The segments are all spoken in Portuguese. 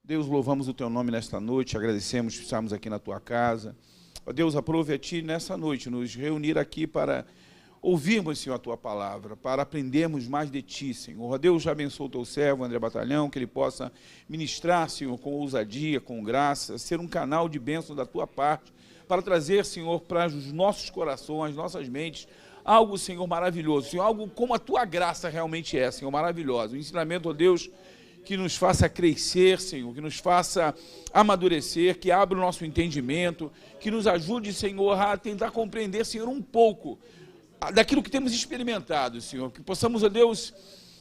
Deus, louvamos o Teu nome nesta noite, agradecemos por estarmos aqui na Tua casa. Ó Deus, aprove a Ti nessa noite, nos reunir aqui para ouvirmos, Senhor, a Tua palavra, para aprendermos mais de Ti, Senhor. Ó Deus, já abençoa o Teu servo, André Batalhão, que ele possa ministrar, Senhor, com ousadia, com graça, ser um canal de bênção da Tua parte, para trazer, Senhor, para os nossos corações, nossas mentes, algo, Senhor, maravilhoso, Senhor, algo como a Tua graça realmente é, Senhor, maravilhoso. Um ensinamento, ó Deus, que nos faça crescer, Senhor, que nos faça amadurecer, que abra o nosso entendimento, que nos ajude, Senhor, a tentar compreender, Senhor, um pouco daquilo que temos experimentado, Senhor, que possamos, ó Deus,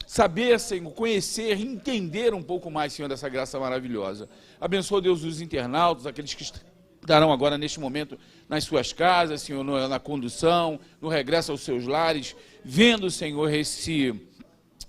saber, Senhor, conhecer, entender um pouco mais, Senhor, dessa graça maravilhosa. Abençoa, Deus, os internautas, aqueles que estarão agora, neste momento, nas suas casas, Senhor, na condução, no regresso aos seus lares, vendo, Senhor,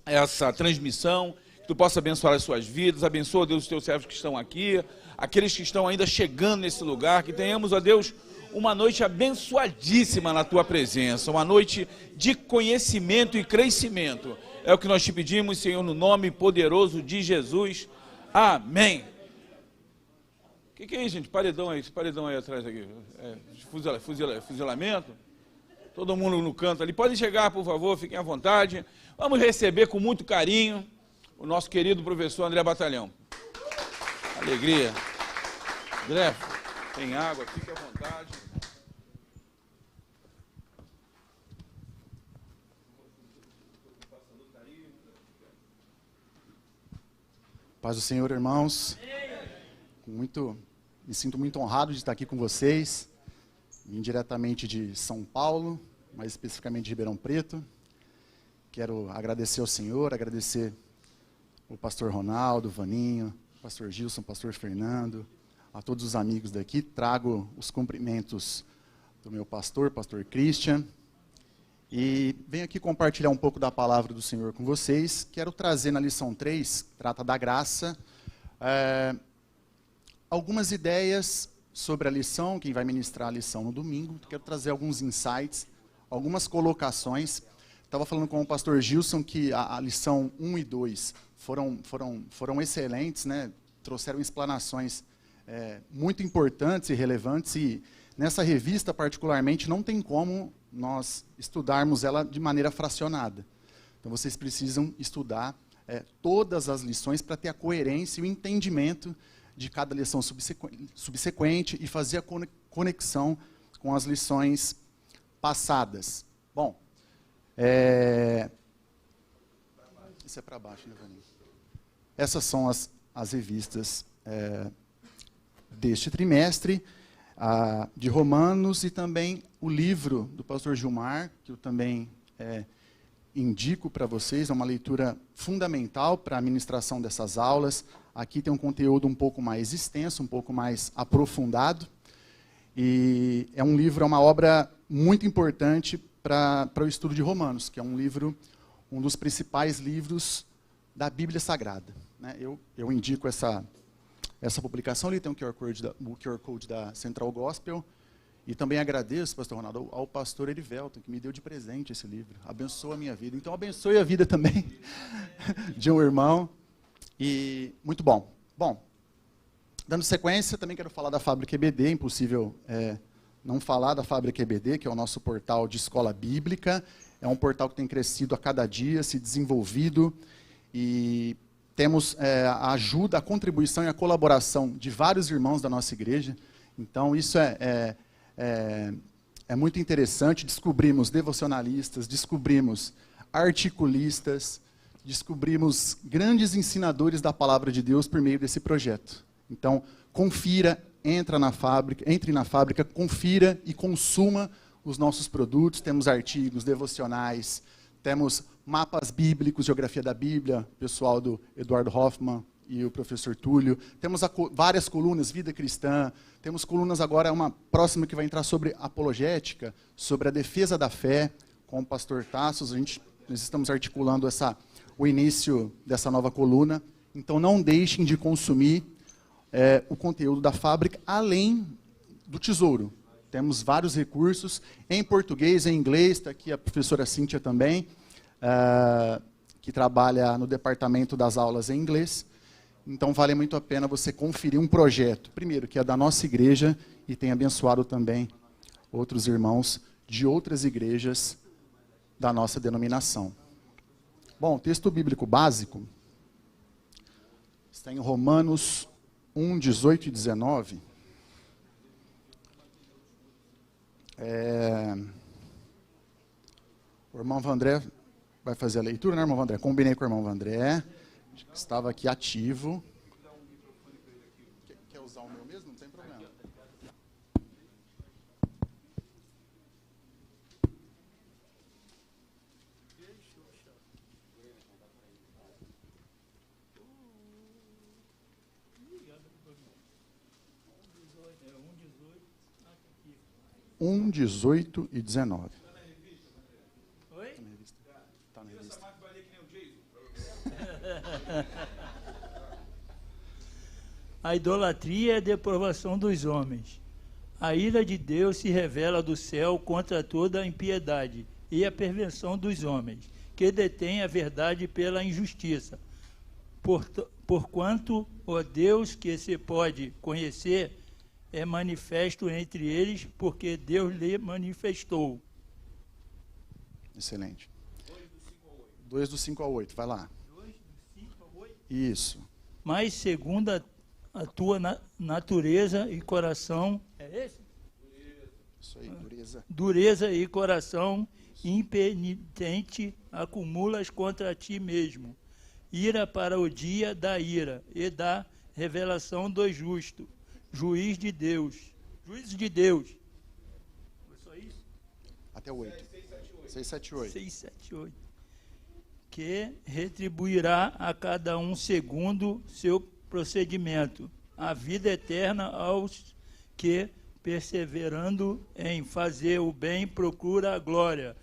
essa transmissão, que Tu possa abençoar as suas vidas. Abençoa, Deus, os Teus servos que estão aqui, aqueles que estão ainda chegando nesse lugar, que tenhamos, ó Deus, uma noite abençoadíssima na Tua presença, uma noite de conhecimento e crescimento. É o que nós Te pedimos, Senhor, no nome poderoso de Jesus. Amém. O que é isso, gente? Paredão aí, esse paredão aí atrás aqui. Fuzilamento. Todo mundo no canto ali. Podem chegar, por favor, fiquem à vontade. Vamos receber com muito carinho o nosso querido professor André Batalhão. Alegria. André, tem água, fique à vontade. Paz do Senhor, irmãos. Me sinto muito honrado de estar aqui com vocês. Vim diretamente de São Paulo, mais especificamente de Ribeirão Preto. Quero agradecer ao Senhor, agradecer o pastor Ronaldo, Vaninho, pastor Gilson, pastor Fernando, a todos os amigos daqui. Trago os cumprimentos do meu pastor Christian, e venho aqui compartilhar um pouco da palavra do Senhor com vocês. Quero trazer na lição 3, que trata da graça, algumas ideias sobre a lição. Quem vai ministrar a lição no domingo, quero trazer alguns insights, algumas colocações. Estava falando com o pastor Gilson que a lição 1 e 2 foram excelentes, né? Trouxeram explanações muito importantes e relevantes, e nessa revista particularmente não tem como nós estudarmos ela de maneira fracionada. Então vocês precisam estudar todas as lições para ter a coerência e o entendimento de cada lição subsequente e fazer a conexão com as lições passadas. Bom, isso é para baixo, né, Vaninho? Essas são as revistas deste trimestre, de Romanos, e também o livro do pastor Gilmar, que eu também indico para vocês. É uma leitura fundamental para a ministração dessas aulas. Aqui tem um conteúdo um pouco mais extenso, um pouco mais aprofundado, e é um livro, é uma obra muito importante para o estudo de Romanos, que é um livro, um dos principais livros da Bíblia Sagrada, né? Eu indico essa publicação. Ali tem o QR Code da Central Gospel, e também agradeço, pastor Ronaldo, ao pastor Erivelton, que me deu de presente esse livro. Abençoa a minha vida. Então abençoe a vida também de um irmão. E muito bom. Bom, dando sequência, também quero falar da Fábrica EBD. Impossível não falar da Fábrica EBD, que é o nosso portal de escola bíblica. É um portal que tem crescido a cada dia, se desenvolvido, e temos a ajuda, a contribuição e a colaboração de vários irmãos da nossa igreja. Então isso é muito interessante. Descobrimos devocionalistas, descobrimos articulistas, descobrimos grandes ensinadores da palavra de Deus por meio desse projeto. Então, confira, entre na fábrica, confira e consuma os nossos produtos. Temos artigos, devocionais, temos mapas bíblicos, geografia da Bíblia, pessoal do Eduardo Hoffman e o professor Túlio. Temos várias colunas, vida cristã. Temos colunas agora, uma próxima que vai entrar sobre apologética, sobre a defesa da fé, com o pastor Tassos. Nós estamos articulando o início dessa nova coluna. Então não deixem de consumir o conteúdo da fábrica, além do tesouro. Temos vários recursos em português, em inglês. Está aqui a professora Cíntia também, que trabalha no departamento das aulas em inglês. Então vale muito a pena você conferir um projeto, primeiro, que é da nossa igreja e tem abençoado também outros irmãos de outras igrejas da nossa denominação. Bom, texto bíblico básico está em Romanos 1, 18 e 19. O irmão Vandré vai fazer a leitura, né, irmão Vandré? Combinei com o irmão Vandré, que estava aqui ativo. Quer usar o meu mesmo? Não tem problema. Um, 18 e 19. Oi? Está na revista. A idolatria é a depravação dos homens. A ira de Deus se revela do céu contra toda a impiedade e a perversão dos homens, que detêm a verdade pela injustiça. Porquanto o Deus que se pode conhecer é manifesto entre eles, porque Deus lhe manifestou. Excelente. 2 do 5 ao 8, vai lá. 2 do 5 ao 8. Isso. Mas segundo a tua natureza e coração, é esse? Isso aí, dureza. Dureza e coração impenitente acumulas contra ti mesmo. Ira para o dia da ira e da revelação do justo, juiz de Deus. Juízo de Deus. Foi só isso? Até o 8. 6, 7, 8. 6, 7, 8. Que retribuirá a cada um segundo seu procedimento, a vida eterna aos que, perseverando em fazer o bem, procura a glória,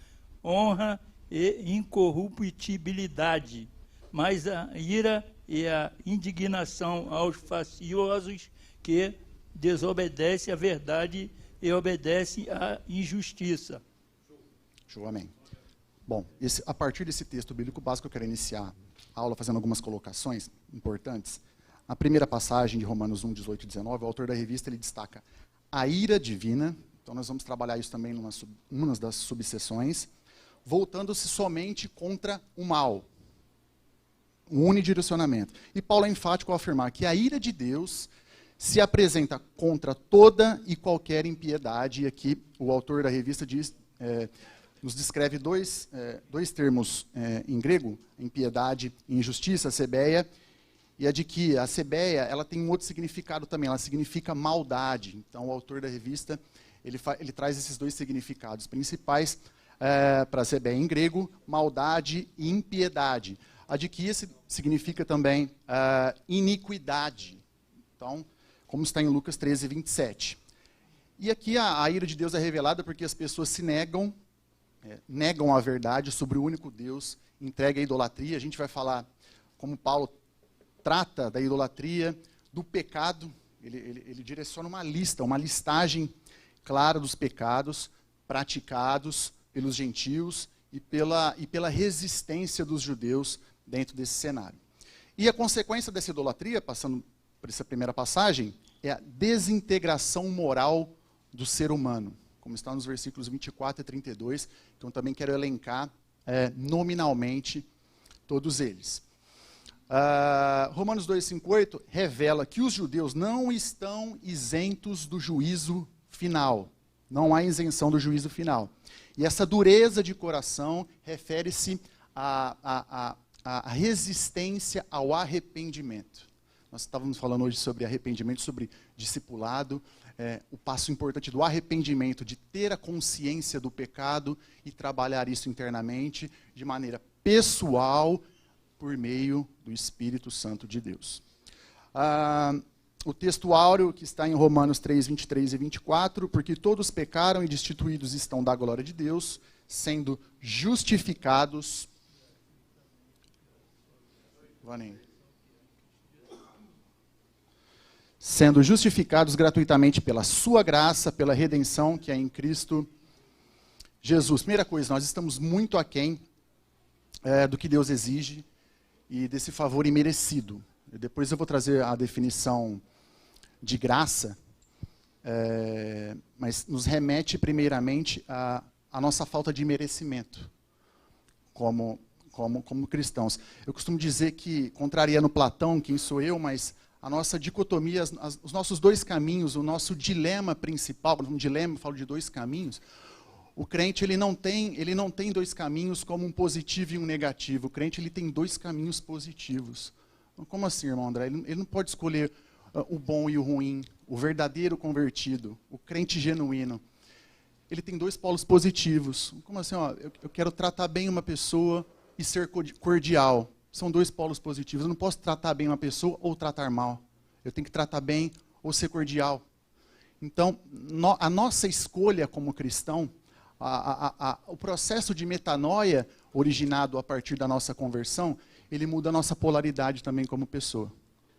honra e incorruptibilidade, mas a ira e a indignação aos faciosos que desobedecem à verdade e obedecem à injustiça. Show, amém. Bom, a partir desse texto bíblico básico, eu quero iniciar a aula fazendo algumas colocações importantes. A primeira passagem de Romanos 1, 18 e 19, o autor da revista ele destaca a ira divina. Então nós vamos trabalhar isso também numa das subseções, voltando-se somente contra o mal. Um unidirecionamento. E Paulo é enfático ao afirmar que a ira de Deus se apresenta contra toda e qualquer impiedade. E aqui o autor da revista nos descreve dois termos em grego, impiedade e injustiça, sebeia, e a de que a sebeia ela tem um outro significado também, ela significa maldade. Então o autor da revista ele traz esses dois significados principais para a sebeia em grego, maldade e impiedade. A de que significa também iniquidade. Então, como está em Lucas 13, 27. E aqui a ira de Deus é revelada porque as pessoas se negam a verdade sobre o único Deus, entregam a idolatria. A gente vai falar como Paulo trata da idolatria, do pecado. Ele direciona uma listagem clara dos pecados praticados pelos gentios e pela resistência dos judeus dentro desse cenário. E a consequência dessa idolatria, passando por essa primeira passagem, é a desintegração moral do ser humano, como está nos versículos 24 e 32, então também quero elencar nominalmente todos eles. Romanos 2, 5, 8 revela que os judeus não estão isentos do juízo final. Não há isenção do juízo final. E essa dureza de coração refere-se à resistência ao arrependimento. Nós estávamos falando hoje sobre arrependimento, sobre discipulado, o passo importante do arrependimento, de ter a consciência do pecado e trabalhar isso internamente, de maneira pessoal, por meio do Espírito Santo de Deus. O texto áureo que está em Romanos 3, 23 e 24, porque todos pecaram e destituídos estão da glória de Deus, sendo justificados... Sendo justificados gratuitamente pela sua graça, pela redenção que é em Cristo Jesus. Primeira coisa, nós estamos muito aquém do que Deus exige e desse favor imerecido. Depois eu vou trazer a definição de graça, mas nos remete primeiramente à nossa falta de merecimento como cristãos. Eu costumo dizer que, contrariando Platão, quem sou eu, mas a nossa dicotomia, os nossos dois caminhos, o nosso dilema principal, um dilema, eu falo de dois caminhos, o crente ele não tem dois caminhos como um positivo e um negativo. O crente ele tem dois caminhos positivos. Como assim, irmão André? Ele não pode escolher o bom e o ruim, o verdadeiro convertido, o crente genuíno. Ele tem dois polos positivos. Como assim? Eu quero tratar bem uma pessoa e ser cordial. São dois polos positivos. Eu não posso tratar bem uma pessoa ou tratar mal. Eu tenho que tratar bem ou ser cordial. Então, a nossa escolha como cristão, o processo de metanoia originado a partir da nossa conversão, ele muda a nossa polaridade também como pessoa.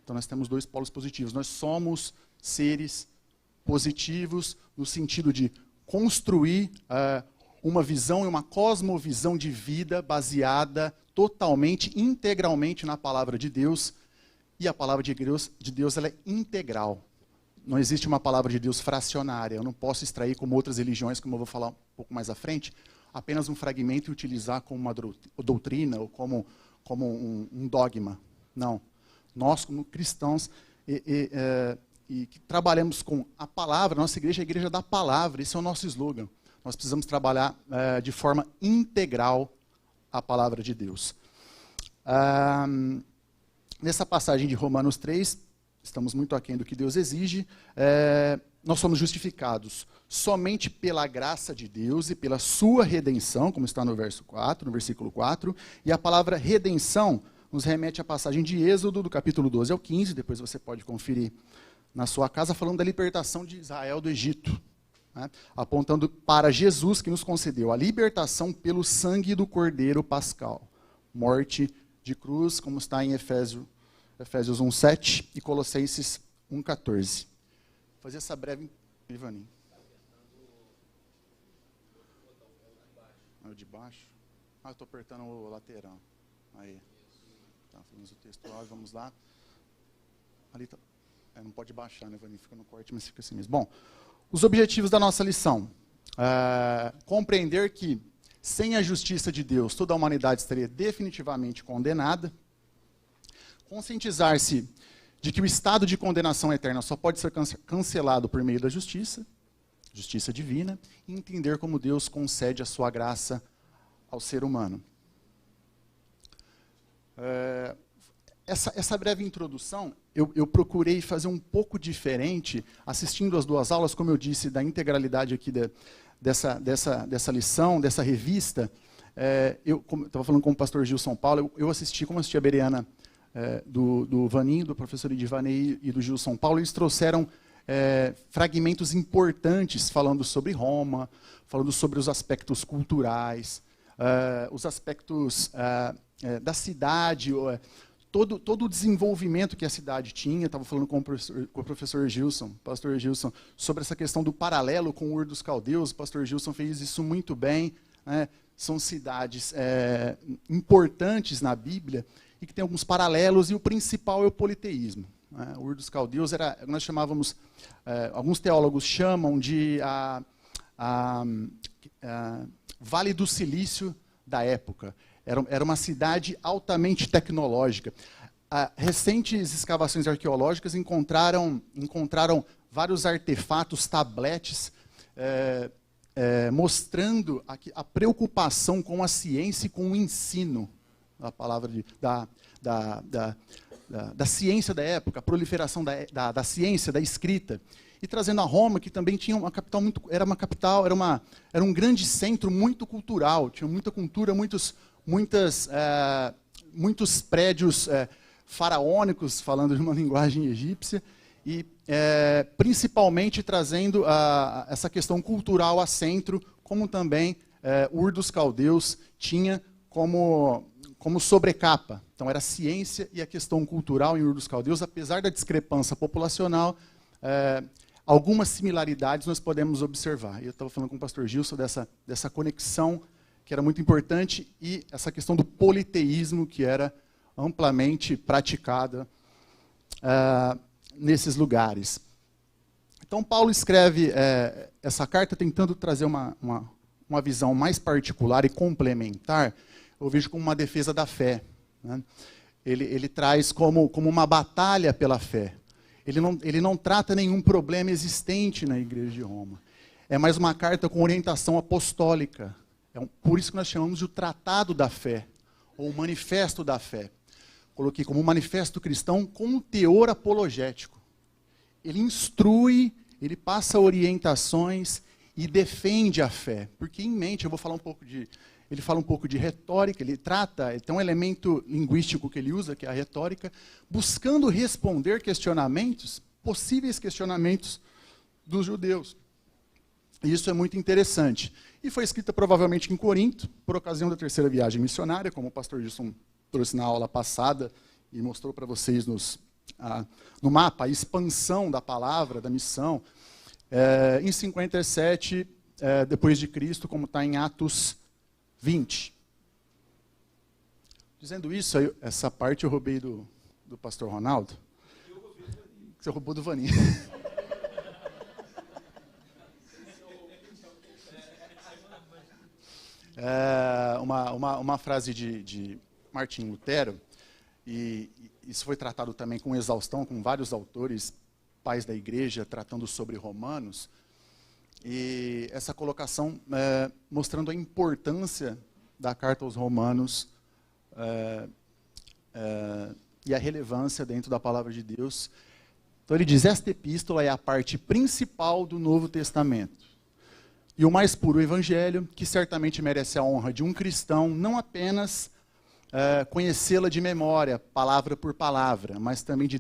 Então nós temos dois polos positivos. Nós somos seres positivos no sentido de construir uma visão e uma cosmovisão de vida baseada totalmente, integralmente na palavra de Deus. E a palavra de Deus ela é integral. Não existe uma palavra de Deus fracionária. Eu não posso extrair, como outras religiões, como eu vou falar um pouco mais à frente, apenas um fragmento e utilizar como uma doutrina ou como um dogma. Não. Nós, como cristãos, que trabalhamos com a palavra, nossa igreja é a igreja da palavra, esse é o nosso slogan. Nós precisamos trabalhar de forma integral a palavra de Deus. Nessa passagem de Romanos 3, estamos muito aquém do que Deus exige, nós somos justificados somente pela graça de Deus e pela sua redenção, como está no versículo 4, e a palavra redenção nos remete à passagem de Êxodo, do capítulo 12 ao 15, depois você pode conferir na sua casa, falando da libertação de Israel do Egito, né, apontando para Jesus, que nos concedeu a libertação pelo sangue do Cordeiro Pascal, morte de cruz, como está em Efésios 1:7 e Colossenses 1:14. Vou fazer essa breve... Ivaninho. O de baixo? Eu estou apertando o lateral. Aí. Tá, fazemos o textual, vamos lá. Ali tá. Não pode baixar, né, Ivaninho? Fica no corte, mas fica assim mesmo. Bom, os objetivos da nossa lição. Compreender que, sem a justiça de Deus, toda a humanidade estaria definitivamente condenada. Conscientizar-se de que o estado de condenação eterna só pode ser cancelado por meio da justiça divina, e entender como Deus concede a sua graça ao ser humano. Essa breve introdução, eu procurei fazer um pouco diferente, assistindo as duas aulas, como eu disse, da integralidade aqui dessa lição, dessa revista. Eu estava falando com o pastor Gilson Paulo, eu assisti a Bereana do Vaninho, do professor Idivanei e do Gilson Paulo. Eles trouxeram fragmentos importantes falando sobre Roma, falando sobre os aspectos culturais, os aspectos da cidade, todo o desenvolvimento que a cidade tinha. Estava falando com o professor Gilson, pastor Gilson, sobre essa questão do paralelo com o Ur dos Caldeus. O pastor Gilson fez isso muito bem, né? São cidades importantes na Bíblia e que tem alguns paralelos, e o principal é o politeísmo. O Ur dos Caldeus nós chamávamos, alguns teólogos chamam de Vale do Silício da época. Era uma cidade altamente tecnológica. Recentes escavações arqueológicas encontraram vários artefatos, tabletes, mostrando a preocupação com a ciência e com o ensino, a palavra da ciência da época, a proliferação da ciência, da escrita, e trazendo a Roma, que também tinha uma capital era um grande centro muito cultural, tinha muita cultura, muitos prédios faraônicos, falando de uma linguagem egípcia, e principalmente trazendo essa questão cultural a centro, como também Ur dos Caldeus tinha como sobrecapa. Então era a ciência e a questão cultural em Ur dos Caldeus, apesar da discrepância populacional, algumas similaridades nós podemos observar. Eu estava falando com o pastor Gilson dessa conexão que era muito importante, e essa questão do politeísmo que era amplamente praticada nesses lugares. Então, Paulo escreve essa carta tentando trazer uma visão mais particular e complementar, eu vejo como uma defesa da fé. Né? Ele traz como uma batalha pela fé. Ele não trata nenhum problema existente na igreja de Roma. É mais uma carta com orientação apostólica. Por isso que nós chamamos de o Tratado da Fé, ou o Manifesto da Fé. Coloquei como um manifesto cristão com um teor apologético. Ele instrui, ele passa orientações e defende a fé. Porque em mente, eu vou falar ele fala um pouco de retórica, ele tem um elemento linguístico que ele usa, que é a retórica, buscando responder possíveis questionamentos dos judeus. E isso é muito interessante. E foi escrita provavelmente em Corinto, por ocasião da 3ª viagem missionária, como o pastor Gilson trouxe na aula passada e mostrou para vocês no mapa a expansão da palavra, da missão. Em 57, depois de Cristo, como está em Atos 20. Dizendo isso, essa parte eu roubei do pastor Ronaldo. Você roubou do Vaninho. Uma frase de Martim Lutero, e isso foi tratado também com exaustão, com vários autores, pais da igreja, tratando sobre Romanos, e essa colocação mostrando a importância da carta aos Romanos e a relevância dentro da palavra de Deus. Então ele diz, esta epístola é a parte principal do Novo Testamento. E o mais puro evangelho, que certamente merece a honra de um cristão, não apenas conhecê-la de memória, palavra por palavra, mas também de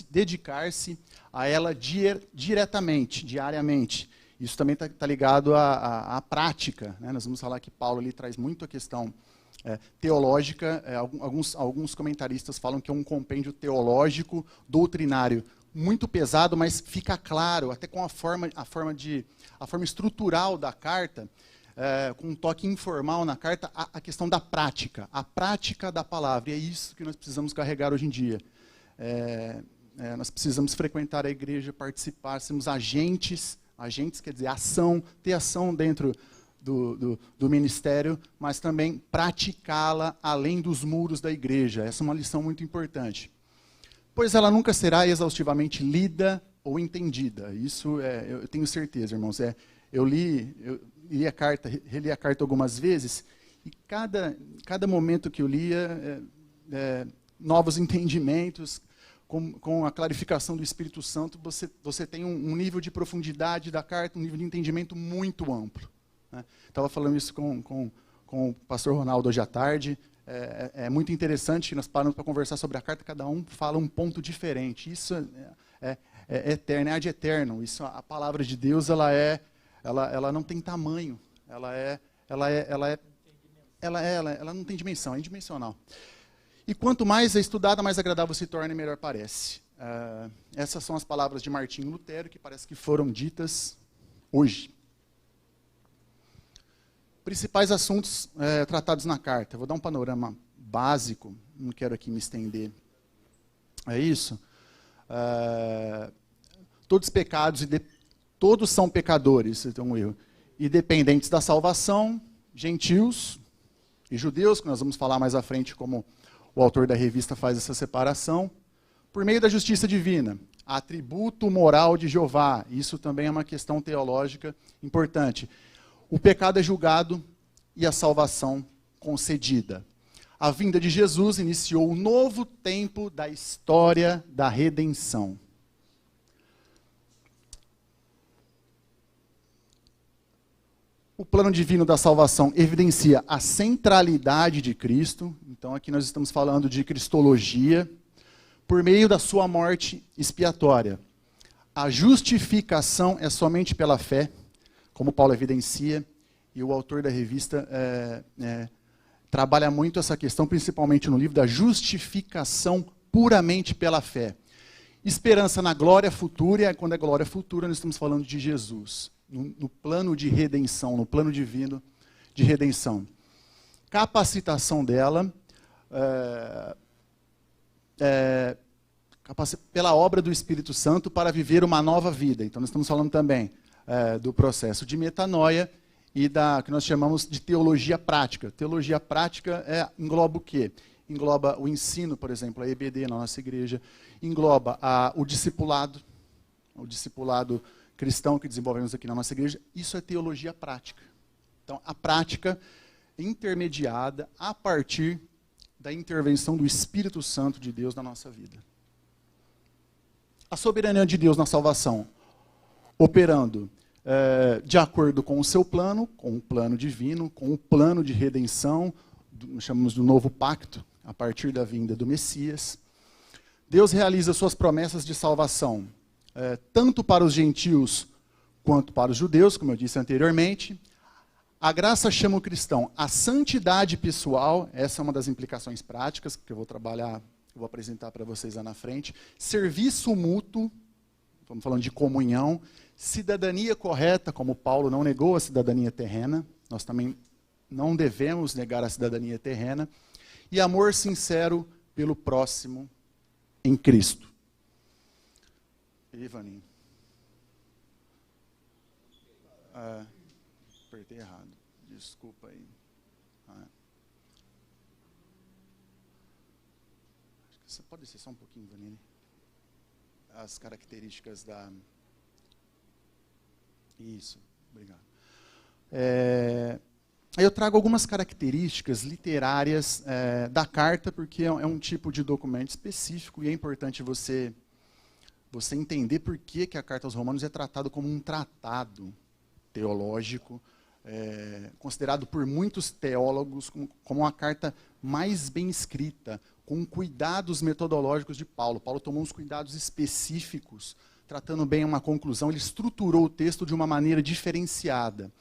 dedicar-se a ela diretamente, diariamente. Isso também está ligado à prática. Né? Nós vamos falar que Paulo ali traz muito a questão teológica. Alguns comentaristas falam que é um compêndio teológico, doutrinário, muito pesado, mas fica claro, até com a forma estrutural da carta, com um toque informal na carta, a questão da prática, a prática da palavra. E é isso que nós precisamos carregar hoje em dia. Nós precisamos frequentar a igreja, participar, sermos agentes quer dizer ter ação dentro do ministério, mas também praticá-la além dos muros da igreja. Essa é uma lição muito importante. Pois ela nunca será exaustivamente lida ou entendida. Isso eu tenho certeza, irmãos. Eu li a carta, reli a carta algumas vezes, e cada momento que eu lia, novos entendimentos, com a clarificação do Espírito Santo, você tem um nível de profundidade da carta, um nível de entendimento muito amplo. Né? Estava falando isso com o pastor Ronaldo hoje à tarde. É muito interessante, nós paramos para conversar sobre a carta, cada um fala um ponto diferente. Isso é eterno, é ad eterno. Isso, a palavra de Deus, ela não tem tamanho, ela não tem dimensão, é indimensional. E quanto mais é estudada, mais agradável se torna e melhor parece. Essas são as palavras de Martim Lutero, que parece que foram ditas hoje. Principais assuntos tratados na carta. Eu vou dar um panorama básico, não quero aqui me estender. É isso. Todos são pecadores, então um erro. E dependentes da salvação, gentios e judeus, que nós vamos falar mais à frente como o autor da revista faz essa separação, por meio da justiça divina, atributo moral de Jeová. Isso também é uma questão teológica importante. O pecado é julgado e a salvação concedida. A vinda de Jesus iniciou um novo tempo da história da redenção. O plano divino da salvação evidencia a centralidade de Cristo. Então aqui nós estamos falando de cristologia, por meio da sua morte expiatória. A justificação é somente pela fé, como Paulo evidencia, e o autor da revista trabalha muito essa questão, principalmente no livro da justificação puramente pela fé. Esperança na glória futura, e quando é glória futura, nós estamos falando de Jesus, no plano de redenção, no plano divino de redenção. Capacitação dela, pela obra do Espírito Santo para viver uma nova vida. Então, nós estamos falando também do processo de metanoia e da que nós chamamos de teologia prática. Teologia prática engloba o quê? Engloba o ensino, por exemplo, a EBD na nossa igreja, engloba o discipulado cristão que desenvolvemos aqui na nossa igreja. Isso é teologia prática. Então, a prática intermediada a partir da intervenção do Espírito Santo de Deus na nossa vida. A soberania de Deus na salvação, operando de acordo com o seu plano, com o plano divino, com o plano de redenção, chamamos do novo pacto, a partir da vinda do Messias. Deus realiza suas promessas de salvação, tanto para os gentios quanto para os judeus, como eu disse anteriormente. A graça chama o cristão à santidade pessoal, essa é uma das implicações práticas que eu vou trabalhar, eu vou apresentar para vocês lá na frente. Serviço mútuo, estamos falando de comunhão. Cidadania correta, como Paulo não negou a cidadania terrena, nós também não devemos negar a cidadania terrena. E amor sincero pelo próximo em Cristo. Ivaninho. Apertei errado. Desculpa aí. Você pode descer só um pouquinho, Vanini? As características da... Isso, obrigado. Aí eu trago algumas características literárias da carta, porque é um tipo de documento específico e é importante você entender por que a Carta aos Romanos é tratada como um tratado teológico, considerado por muitos teólogos como a carta mais bem escrita, com cuidados metodológicos de Paulo. Paulo tomou uns cuidados específicos, tratando bem uma conclusão, ele estruturou o texto de uma maneira diferenciada.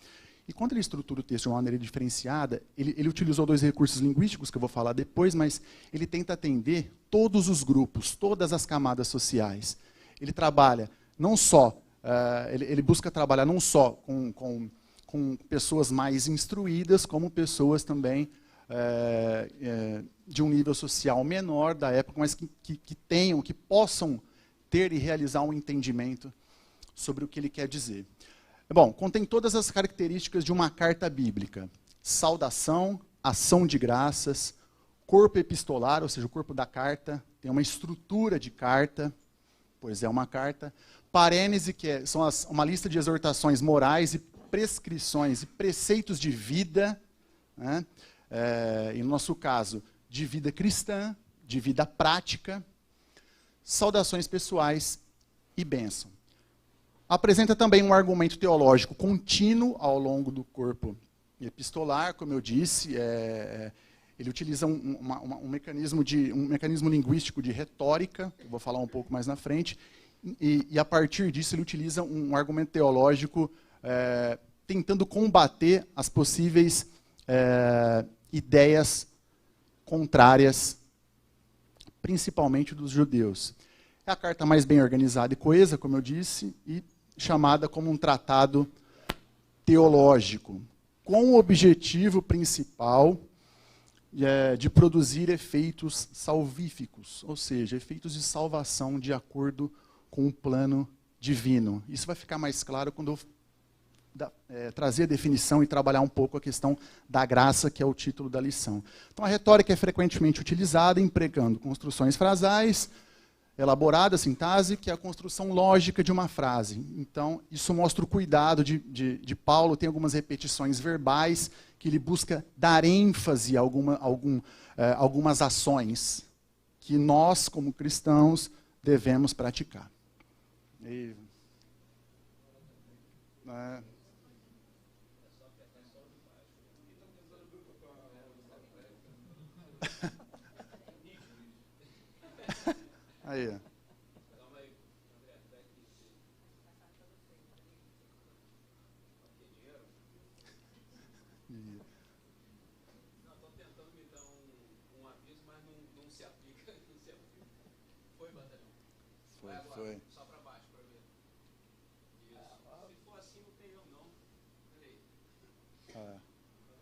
E quando ele estrutura o texto de uma maneira diferenciada, ele utilizou 2 recursos linguísticos, que eu vou falar depois, mas ele tenta atender todos os grupos, todas as camadas sociais. Ele trabalha não só, ele busca trabalhar não só com pessoas mais instruídas, como pessoas também de um nível social menor da época, mas que possam ter e realizar um entendimento sobre o que ele quer dizer. Bom, contém todas as características de uma carta bíblica. Saudação, ação de graças, corpo epistolar, ou seja, o corpo da carta, tem uma estrutura de carta, pois é uma carta. Parênese, que são uma lista de exortações morais e prescrições e preceitos de vida, né? E no nosso caso, de vida cristã, de vida prática, saudações pessoais e bênção. Apresenta também um argumento teológico contínuo ao longo do corpo epistolar, como eu disse, ele utiliza um mecanismo linguístico de retórica, eu vou falar um pouco mais na frente, e a partir disso ele utiliza um argumento teológico tentando combater as possíveis ideias contrárias, principalmente dos judeus. É a carta mais bem organizada e coesa, como eu disse, e chamada como um tratado teológico, com o objetivo principal de produzir efeitos salvíficos, ou seja, efeitos de salvação de acordo com o plano divino. Isso vai ficar mais claro quando eu trazer a definição e trabalhar um pouco a questão da graça, que é o título da lição. Então, a retórica é frequentemente utilizada empregando construções frasais, elaborada, sintaxe, que é a construção lógica de uma frase. Então, isso mostra o cuidado de Paulo, tem algumas repetições verbais, que ele busca dar ênfase a algumas ações que nós, como cristãos, devemos praticar. Aí, ó. Estão tentando me dar um aviso, mas não se aplica. Foi, batalhão? Vai agora, Foi. só para baixo, para ver. Isso. Se for assim, não tem eu não. Peraí.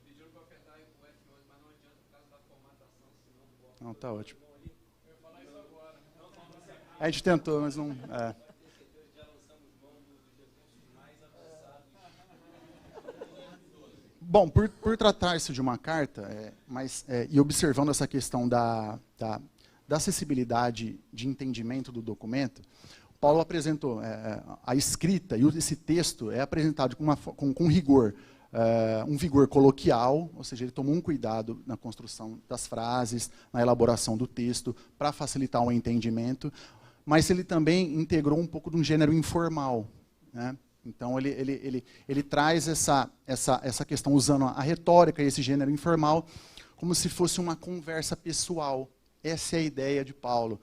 Pediram para apertar o F11, mas não adianta por causa da formatação, senão... Não, tá ótimo. Eu ia falar isso agora. Não, A gente tentou, mas não... Bom, por tratar-se de uma carta, e observando essa questão da acessibilidade de entendimento do documento, Paulo apresentou a escrita, e esse texto é apresentado com rigor, um vigor coloquial, ou seja, ele tomou um cuidado na construção das frases, na elaboração do texto, para facilitar o entendimento, mas ele também integrou um pouco de um gênero informal, né? Então, ele traz essa questão, usando a retórica e esse gênero informal, como se fosse uma conversa pessoal. Essa é a ideia de Paulo.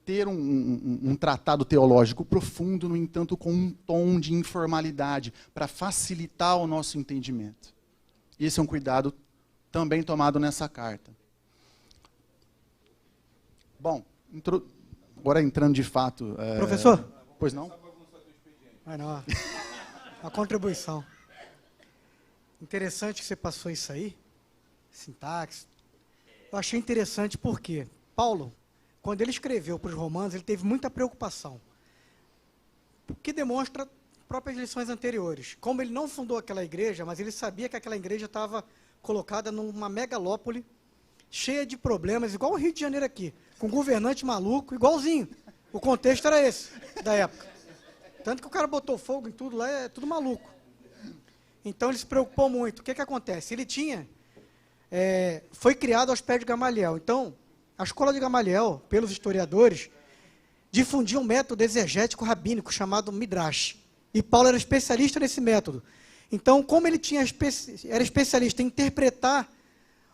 Ter um tratado teológico profundo, no entanto, com um tom de informalidade, para facilitar o nosso entendimento. Esse é um cuidado também tomado nessa carta. Bom, agora entrando de fato... Professor? Pois não? Vai não. Uma contribuição. Interessante que você passou isso aí, sintaxe. Eu achei interessante porque Paulo, quando ele escreveu para os romanos, ele teve muita preocupação. O que demonstra próprias lições anteriores. Como ele não fundou aquela igreja, mas ele sabia que aquela igreja estava colocada numa megalópole, cheia de problemas, igual o Rio de Janeiro aqui, com governante maluco, igualzinho. O contexto era esse, da época. Tanto que o cara botou fogo em tudo lá, é tudo maluco. Então ele se preocupou muito. O que acontece? Ele foi criado aos pés de Gamaliel. Então, a escola de Gamaliel, pelos historiadores, difundia um método exegético rabínico chamado Midrash. E Paulo era especialista nesse método. Então, como ele era especialista em interpretar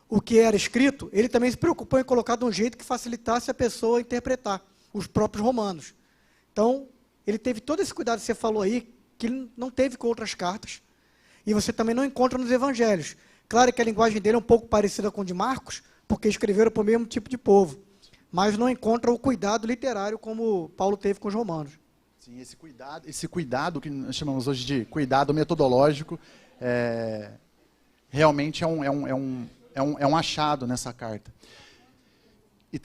o que era escrito, ele também se preocupou em colocar de um jeito que facilitasse a pessoa interpretar, os próprios romanos. Então, ele teve todo esse cuidado que você falou aí, que ele não teve com outras cartas, e você também não encontra nos evangelhos. Claro que a linguagem dele é um pouco parecida com a de Marcos, porque escreveram para o mesmo tipo de povo, mas não encontra o cuidado literário como Paulo teve com os romanos. Sim, esse cuidado que nós chamamos hoje de cuidado metodológico, realmente é um achado nessa carta. E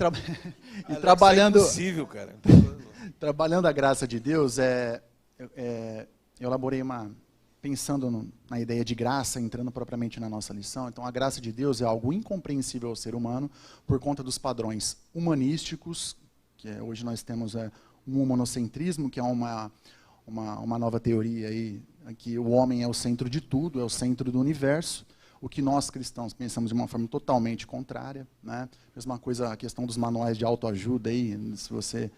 trabalhando... É impossível, cara. Trabalhando a graça de Deus, eu elaborei pensando na ideia de graça, entrando propriamente na nossa lição. Então, a graça de Deus é algo incompreensível ao ser humano por conta dos padrões humanísticos, que hoje nós temos um humanocentrismo, que é uma nova teoria aí, que o homem é o centro de tudo, é o centro do universo, o que nós cristãos pensamos de uma forma totalmente contrária, né? Mesma coisa a questão dos manuais de autoajuda aí, se você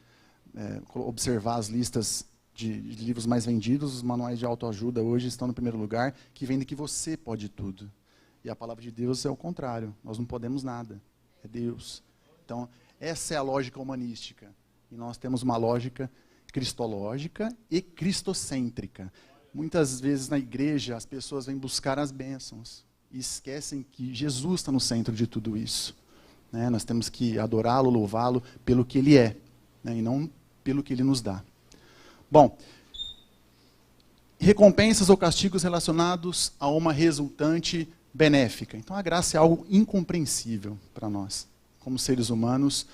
observar as listas de livros mais vendidos, os manuais de autoajuda hoje estão no primeiro lugar, que vendem que você pode tudo. E a palavra de Deus é o contrário, nós não podemos nada, é Deus. Então, essa é a lógica humanística. E nós temos uma lógica cristológica e cristocêntrica. Muitas vezes na igreja as pessoas vêm buscar as bênçãos e esquecem que Jesus está no centro de tudo isso, né? Nós temos que adorá-lo, louvá-lo pelo que ele é, né? E não pelo que ele nos dá. Bom, recompensas ou castigos relacionados a uma resultante benéfica. Então a graça é algo incompreensível para nós. Como seres humanos,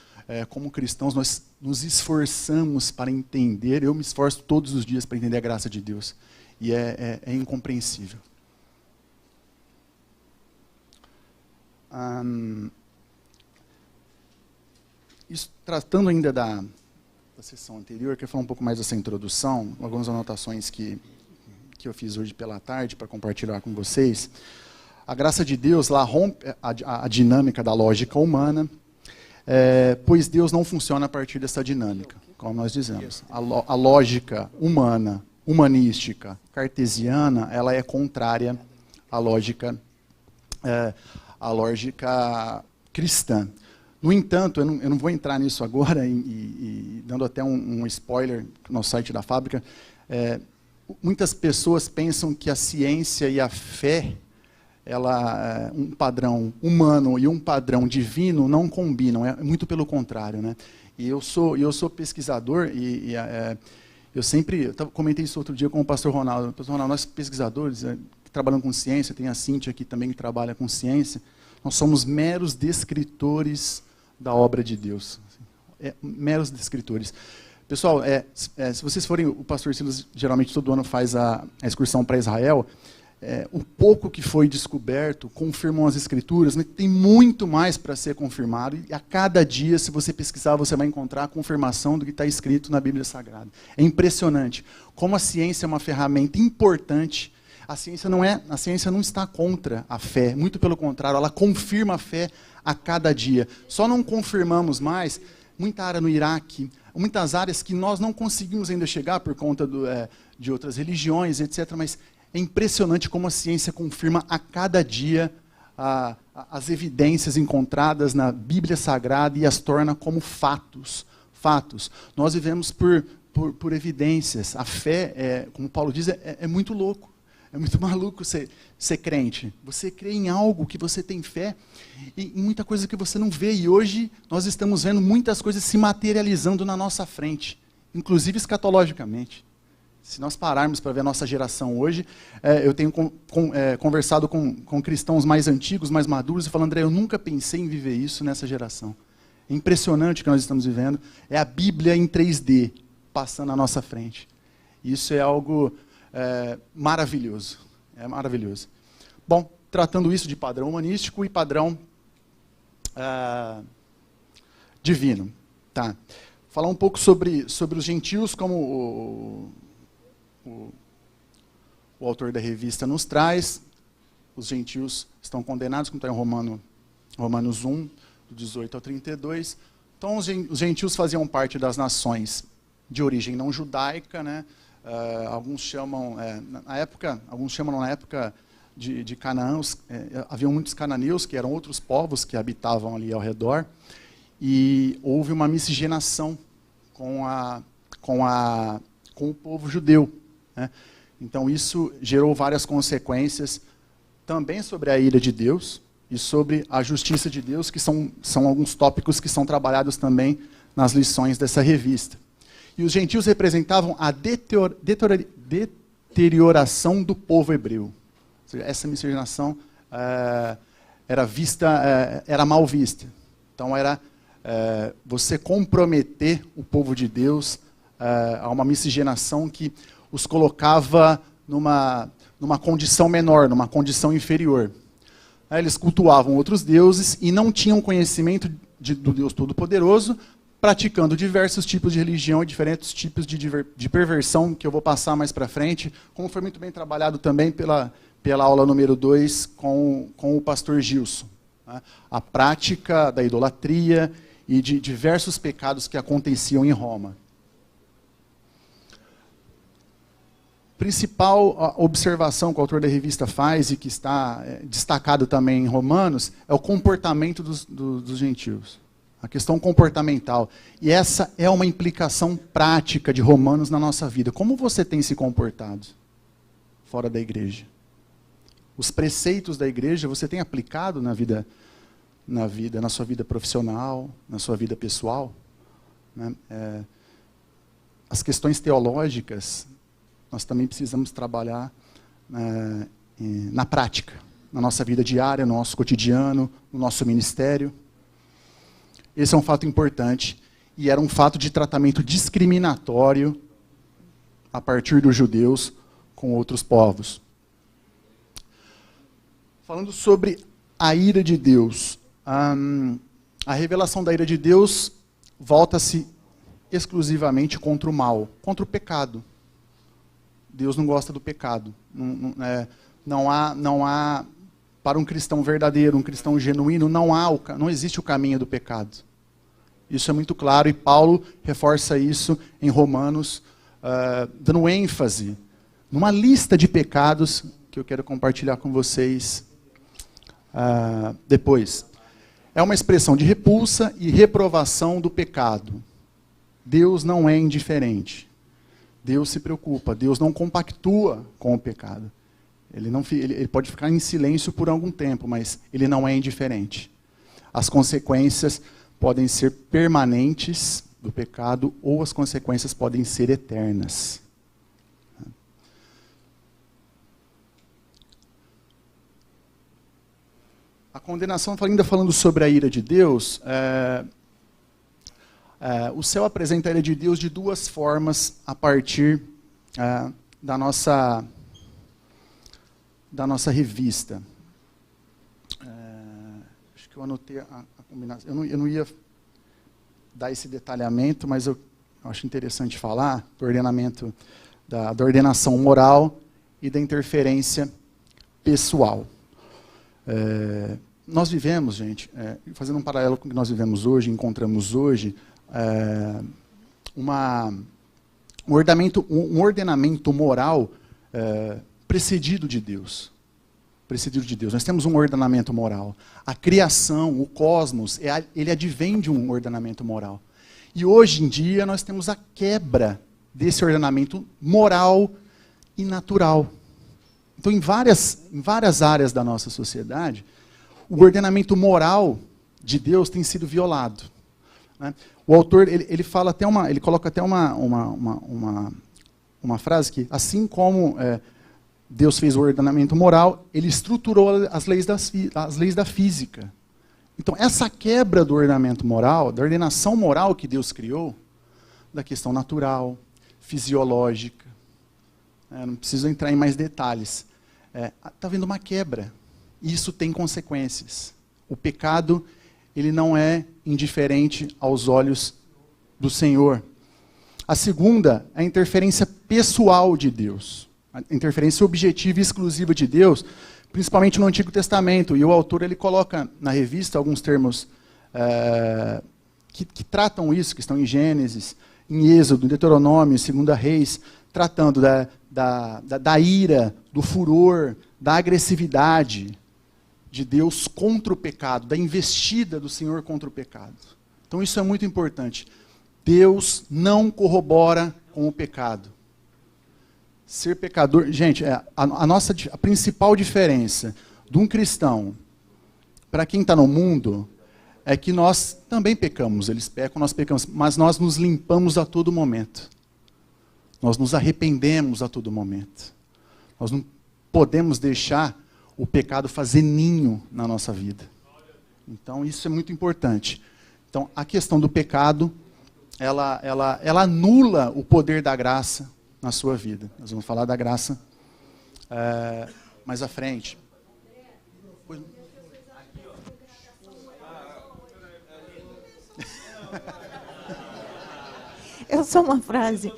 como cristãos, nós nos esforçamos para entender, eu me esforço todos os dias para entender a graça de Deus. E é incompreensível. Tratando ainda da sessão anterior, eu quero falar um pouco mais dessa introdução, algumas anotações que eu fiz hoje pela tarde para compartilhar com vocês. A graça de Deus lá rompe a dinâmica da lógica humana, pois Deus não funciona a partir dessa dinâmica, como nós dizemos. A lógica humana, humanística, cartesiana, ela é contrária à lógica cristã. No entanto, eu não vou entrar nisso agora, e dando até um spoiler no site da fábrica, muitas pessoas pensam que a ciência e a fé, um padrão humano e um padrão divino não combinam, é muito pelo contrário, né? E eu sou pesquisador, eu comentei isso outro dia com o pastor Ronaldo. Pastor Ronaldo, nós pesquisadores, que trabalham com ciência, tem a Cíntia aqui também que trabalha com ciência, nós somos meros descritores da obra de Deus. meros descritores. Pessoal, se vocês forem, o pastor Silas geralmente todo ano faz a excursão para Israel, o pouco que foi descoberto confirmam as escrituras, mas tem muito mais para ser confirmado, e a cada dia, se você pesquisar, você vai encontrar a confirmação do que está escrito na Bíblia Sagrada. É impressionante como a ciência é uma ferramenta importante. A ciência não está contra a fé, muito pelo contrário, ela confirma a fé a cada dia. Só não confirmamos mais muita área no Iraque, muitas áreas que nós não conseguimos ainda chegar por conta de outras religiões, etc. Mas é impressionante como a ciência confirma a cada dia as evidências encontradas na Bíblia Sagrada e as torna como fatos. Nós vivemos por evidências. A fé, como Paulo diz, é muito louco. É muito maluco ser crente. Você crê em algo que você tem fé e em muita coisa que você não vê. E hoje nós estamos vendo muitas coisas se materializando na nossa frente, inclusive escatologicamente. Se nós pararmos para ver a nossa geração hoje, eu tenho conversado com cristãos mais antigos, mais maduros, e falando, André, eu nunca pensei em viver isso nessa geração. É impressionante o que nós estamos vivendo. É a Bíblia em 3D passando à nossa frente. Isso é algo maravilhoso. É maravilhoso. Bom, tratando isso de padrão humanístico e padrão divino. Tá. Falar um pouco sobre os gentios, como o autor da revista nos traz. Os gentios estão condenados, como está em Romanos 1, do 18 ao 32. Então, os gentios faziam parte das nações de origem não judaica, né? Alguns chamam, na época de Canaã, haviam muitos cananeus, que eram outros povos que habitavam ali ao redor, e houve uma miscigenação com o povo judeu, né? Então isso gerou várias consequências também sobre a ira de Deus e sobre a justiça de Deus, que são alguns tópicos que são trabalhados também nas lições dessa revista. E os gentios representavam a deterioração do povo hebreu. Ou seja, essa miscigenação era mal vista. Então era você comprometer o povo de Deus a uma miscigenação que os colocava numa condição menor, numa condição inferior. Eles cultuavam outros deuses e não tinham conhecimento do Deus Todo-Poderoso, praticando diversos tipos de religião e diferentes tipos de perversão, que eu vou passar mais para frente, como foi muito bem trabalhado também pela aula número 2 com o pastor Gilson. Né? A prática da idolatria e de diversos pecados que aconteciam em Roma. Principal observação que o autor da revista faz e que está destacado também em Romanos é o comportamento dos gentios. A questão comportamental. E essa é uma implicação prática de Romanos na nossa vida. Como você tem se comportado fora da igreja? Os preceitos da igreja você tem aplicado na sua vida profissional, na sua vida pessoal? Né? As questões teológicas, nós também precisamos trabalhar na prática, na nossa vida diária, no nosso cotidiano, no nosso ministério. Esse é um fato importante, e era um fato de tratamento discriminatório a partir dos judeus com outros povos. Falando sobre a ira de Deus, a revelação da ira de Deus volta-se exclusivamente contra o mal, contra o pecado. Deus não gosta do pecado. Não há para um cristão verdadeiro, um cristão genuíno, não existe o caminho do pecado. Isso é muito claro, e Paulo reforça isso em Romanos, dando ênfase numa lista de pecados que eu quero compartilhar com vocês depois. É uma expressão de repulsa e reprovação do pecado. Deus não é indiferente. Deus se preocupa, Deus não compactua com o pecado. Ele pode ficar em silêncio por algum tempo, mas ele não é indiferente. As consequências podem ser permanentes do pecado ou as consequências podem ser eternas. A condenação, ainda falando sobre a ira de Deus, O céu apresenta a ilha de Deus de duas formas a partir da nossa revista. Acho que eu anotei a combinação. Eu não ia dar esse detalhamento, mas eu acho interessante falar do ordenamento, da ordenação moral e da interferência pessoal. Nós vivemos, gente, fazendo um paralelo com o que nós vivemos hoje, encontramos hoje, um ordenamento moral precedido de Deus. Precedido de Deus. Nós temos um ordenamento moral. A criação, o cosmos, ele advém de um ordenamento moral. E hoje em dia nós temos a quebra desse ordenamento moral e natural. Então, em várias áreas da nossa sociedade, o ordenamento moral de Deus tem sido violado. Né? O autor ele coloca até uma frase que, assim como Deus fez o ordenamento moral, ele estruturou as leis da física. Então, essa quebra do ordenamento moral, da ordenação moral que Deus criou, da questão natural, fisiológica, não preciso entrar em mais detalhes, está havendo uma quebra. E isso tem consequências. O pecado, ele não é indiferente aos olhos do Senhor. A segunda é a interferência pessoal de Deus. A interferência objetiva e exclusiva de Deus, principalmente no Antigo Testamento. E o autor ele coloca na revista alguns termos que tratam isso, que estão em Gênesis, em Êxodo, em Deuteronômio, em 2 Reis, tratando da ira, do furor, da agressividade de Deus contra o pecado, da investida do Senhor contra o pecado. Então isso é muito importante. Deus não corrobora com o pecado. Ser pecador... Gente, a principal diferença de um cristão para quem está no mundo é que nós também pecamos. Eles pecam, nós pecamos, mas nós nos limpamos a todo momento. Nós nos arrependemos a todo momento. Nós não podemos deixar o pecado fazer ninho na nossa vida. Então, isso é muito importante. Então, a questão do pecado, ela anula o poder da graça na sua vida. Nós vamos falar da graça mais à frente. Eu só uma frase.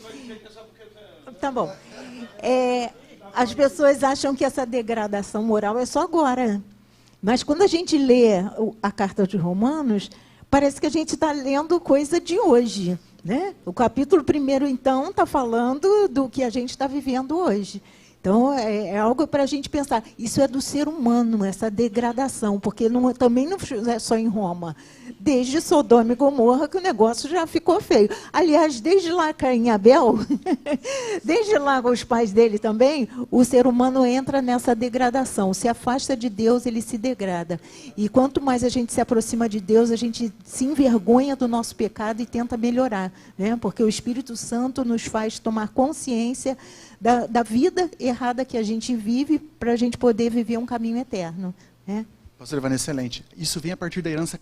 Tá bom. As pessoas acham que essa degradação moral é só agora. Mas quando a gente lê a carta de Romanos, parece que a gente está lendo coisa de hoje. Né? O capítulo 1, então, está falando do que a gente está vivendo hoje. Então, é algo para a gente pensar. Isso é do ser humano, essa degradação, porque também não é só em Roma. Desde Sodoma e Gomorra que o negócio já ficou feio. Aliás, desde lá Caim e Abel, desde lá com os pais dele também, o ser humano entra nessa degradação. Se afasta de Deus, ele se degrada. E quanto mais a gente se aproxima de Deus, a gente se envergonha do nosso pecado e tenta melhorar. Né? Porque o Espírito Santo nos faz tomar consciência da vida errada que a gente vive para a gente poder viver um caminho eterno. Né? Pastor Ivan, excelente. Isso vem a partir da herança